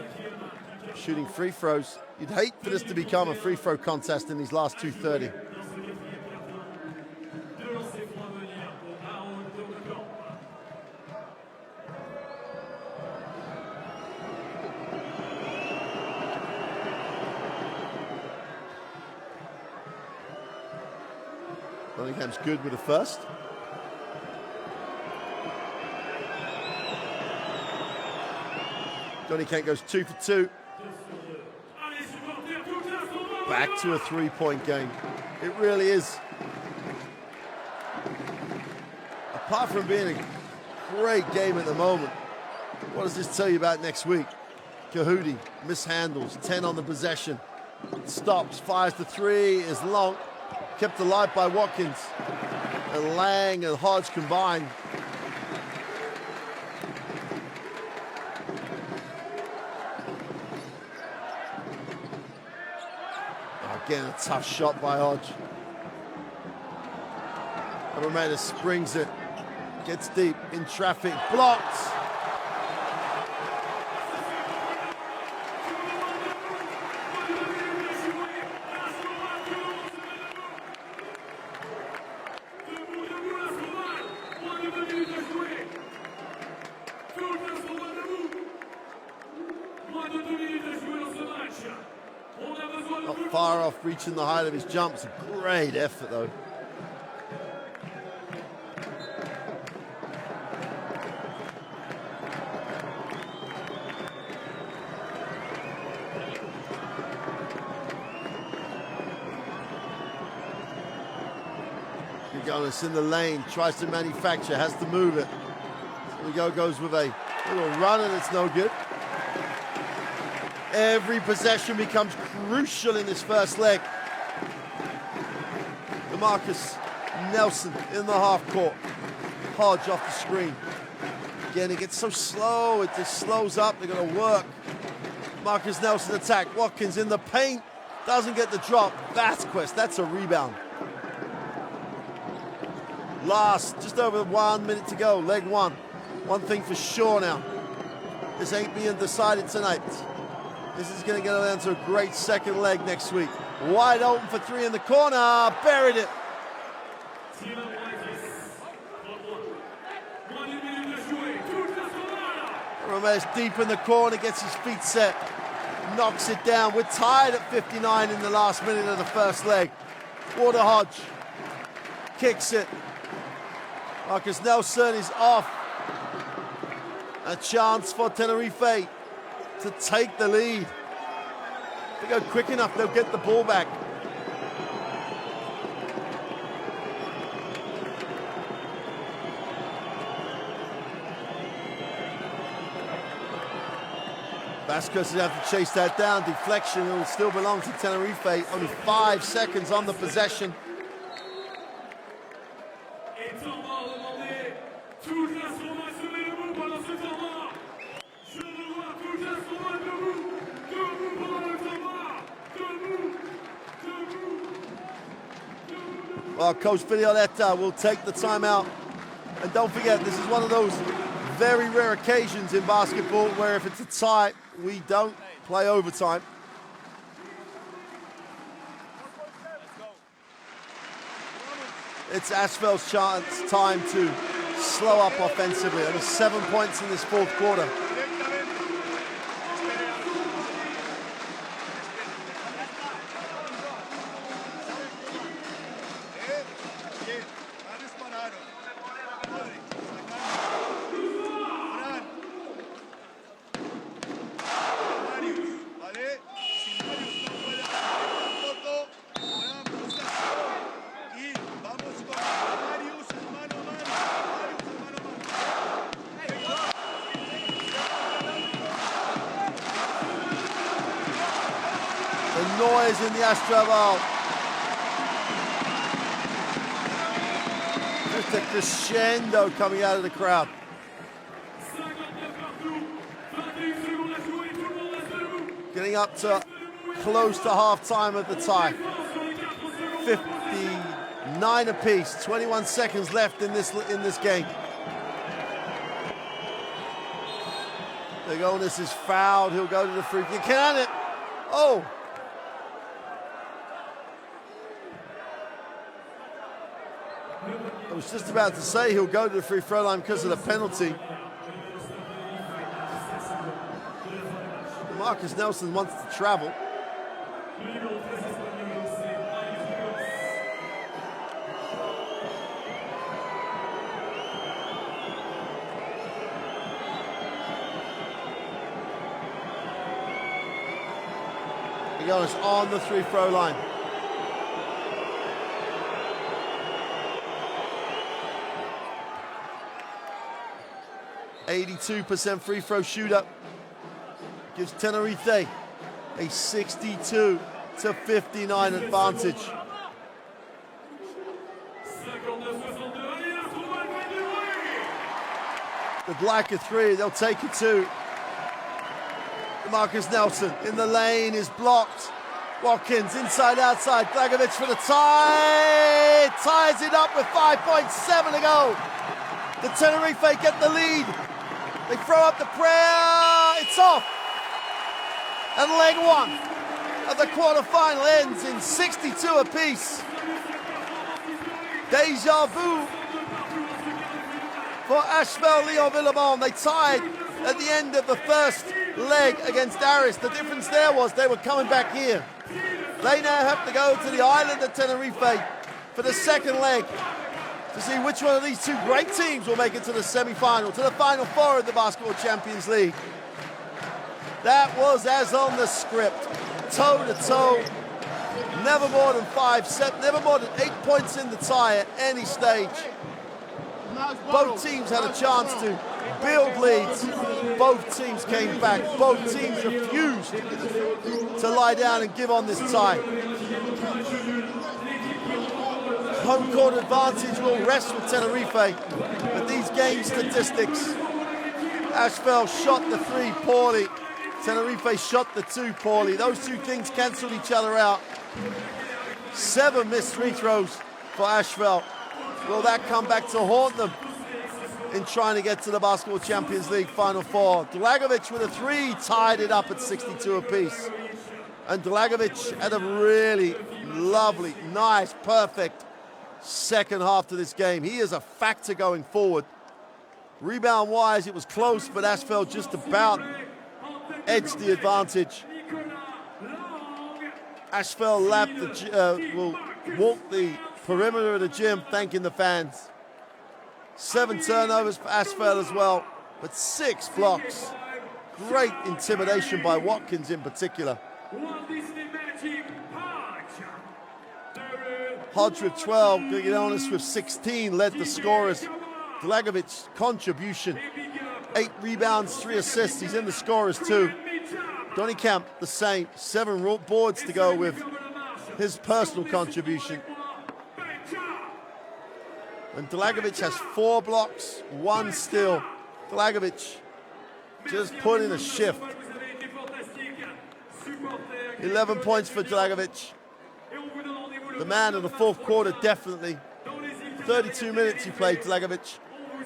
Shooting free throws. You'd hate for this to become a free throw contest in these last 2:30. Nunningham's good with the first. Johnny Kent goes 2 for 2. Back to a 3-point game. It really is. Apart from being a great game at the moment, what does this tell you about next week? Yehudi mishandles, 10 on the possession. Stops, fires the 3, is long. Kept alive by Watkins. And Lang and Hodge combined. Again, a tough shot by Hodge. Romero springs it. Gets deep in traffic. Blocked. Not far off reaching the height of his jump. It's a great effort, though. Giannis in the lane, tries to manufacture, has to move it. So goes with a little run and it's no good. Every possession becomes crucial in this first leg. DeMarcus Nelson in the half court. Hodge off the screen. Again, it gets so slow, it just slows up. They're going to work. Marcus Nelson attack. Watkins in the paint. Doesn't get the drop. Vasquez, that's a rebound. Last, just over 1 minute to go, leg one. One thing for sure now. This ain't being decided tonight. This is going to go down to a great second leg next week. Wide open for 3 in the corner. Buried it. Ramirez deep in the corner, gets his feet set. knocks it down. We're tied at 59 in the last minute of the first leg. Water Hodge kicks it. Marcus Nelson is off. A chance for Tenerife to take the lead. If they go quick enough, they'll get the ball back. Vasquez will have to chase that down. Deflection will still belong to Tenerife. Only 5 seconds on the possession. Well, Coach Violetta will take the timeout. And don't forget, this is one of those very rare occasions in basketball where if it's a tie, we don't play overtime. It's ASVEL's chance, time to slow up offensively. Only 7 points in this fourth quarter. Noise in the ASVEL. Just a crescendo coming out of the crowd. Getting up to close to half-time of the tie. 59 apiece, 21 seconds left in this game. Legonis is fouled, he'll go to the free kick. Can it? Oh! I was just about to say he'll go to the free throw line because of the penalty. Marcus Nelson wants to travel. Legonis on the free throw line. 82% free throw shooter gives Tenerife a 62-59 advantage. They'd like a three, they'll take a two. Marcus Nelson in the lane is blocked. Watkins inside outside. Dragovic for the tie. Ties it up with 5.7 to go. The Tenerife get the lead. They throw up the prayer. It's off. And leg one of the quarterfinal ends in 62 apiece. Deja vu for ASVEL Lyon-Villeurbanne. They tied at the end of the first leg against Aris. The difference there was they were coming back here. They now have to go to the island of Tenerife for the second leg to see which one of these two great teams will make it to the semi-final, to the Final Four of the Basketball Champions League. That was as on the script, toe-to-toe, never more than 5 sets, never more than 8 points in the tie at any stage. Both teams had a chance to build leads. Both teams came back. Both teams refused to lie down and give on this tie. Home court advantage will rest with Tenerife, but these game statistics, ASVEL shot the three poorly, Tenerife shot the two poorly. Those two things cancelled each other out. 7 missed free throws for ASVEL. Will that come back to haunt them in trying to get to the Basketball Champions League Final Four? Dragovic with a three tied it up at 62 apiece. And Dragovic had a really lovely, nice, perfect second half to this game. He is a factor going forward. Rebound-wise, it was close, but ASVEL just about edged the advantage. ASVEL will walk the perimeter of the gym thanking the fans. 7 turnovers for ASVEL as well, but 6 blocks. Great intimidation by Watkins in particular. Hodge with 12, Gligidonis with 16 led the scorers. Dlagovic's contribution, 8 rebounds, 3 assists. He's in the scorers too. Donikamp the same, 7 boards to go with his personal contribution. And Dlagovic has 4 blocks, 1 steal. Dlagovic just put in a shift. 11 points for Dlagovic. The man in the fourth quarter, definitely. 32 minutes he played, Dlagovic.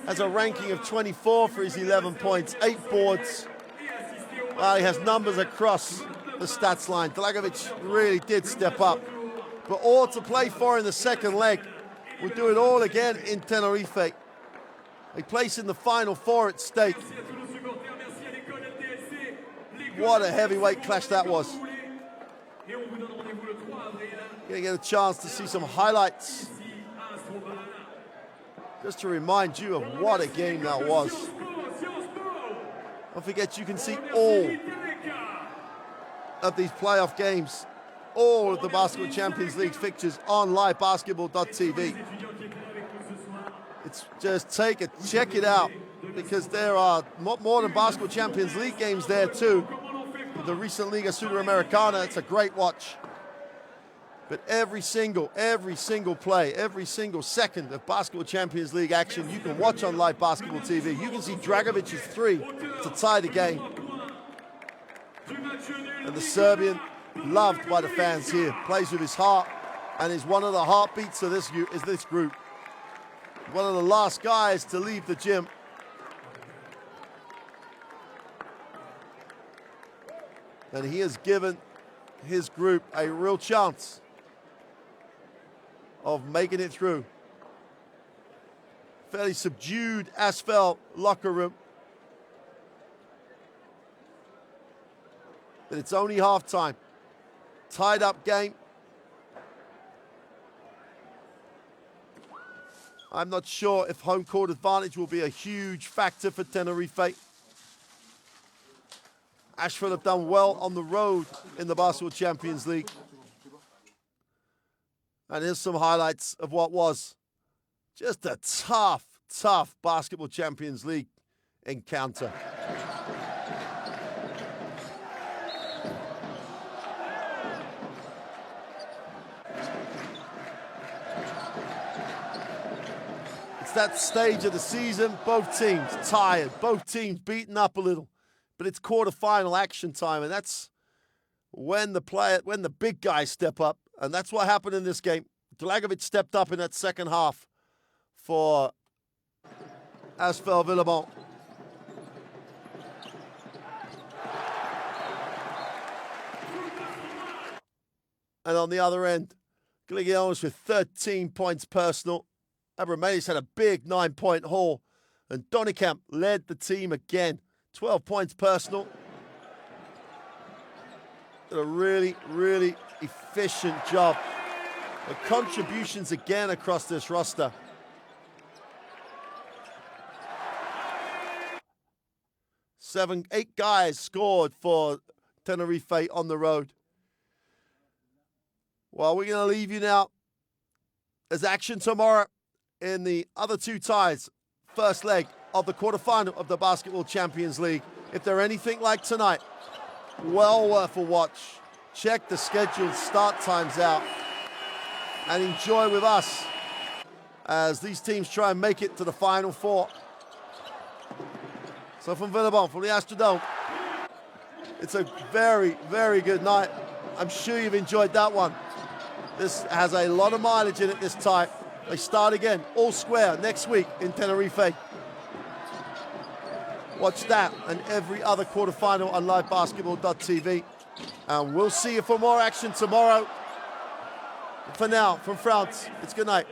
Has a ranking of 24 for his 11 points, 8 boards. Well, he has numbers across the stats line. Dlagovic really did step up. But all to play for in the second leg. We'll do it all again in Tenerife. A place in the Final Four at stake. What a heavyweight clash that was. Gonna get a chance to see some highlights. Just to remind you of what a game that was. Don't forget, you can see all of these playoff games, all of the Basketball Champions League fixtures on livebasketball.tv. It's just check it out, because there are more than Basketball Champions League games there too. The recent Liga Sudamericana, it's a great watch. But every single play, every single second of Basketball Champions League action, you can watch on Live Basketball TV. You can see Dragovic's 3 to tie the game. And the Serbian, loved by the fans here, plays with his heart and is one of the heartbeats of this group. One of the last guys to leave the gym. And he has given his group a real chance of making it through. Fairly subdued ASVEL locker room. But it's only halftime. Tied up game. I'm not sure if home court advantage will be a huge factor for Tenerife. ASVEL have done well on the road in the Basketball Champions League. And here's some highlights of what was just a tough Basketball Champions League encounter. It's that stage of the season, both teams tired, both teams beaten up a little, but it's quarterfinal action time, and that's when the big guys step up. And that's what happened in this game. Dlagovic stepped up in that second half for ASVEL Villeurbanne. And on the other end, Gligidonis with 13 points personal. Abramellis had a big 9-point haul. And Donikamp led the team again. 12 points personal. Did a really efficient job. The contributions again across this roster. Eight guys scored for Tenerife on the road. Well, we're going to leave you now. There's action tomorrow in the other 2 ties. First leg of the quarterfinal of the Basketball Champions League. If they're anything like tonight, well worth a watch. Check the scheduled start times out and enjoy with us as these teams try and make it to the Final Four. So from Villeurbanne, from the Astrodome, it's a very good night. I'm sure you've enjoyed that one. This has a lot of mileage in it this time. They start again, all square, next week in Tenerife. Watch that and every other quarterfinal on livebasketball.tv. And we'll see you for more action tomorrow. For now, from France, it's good night.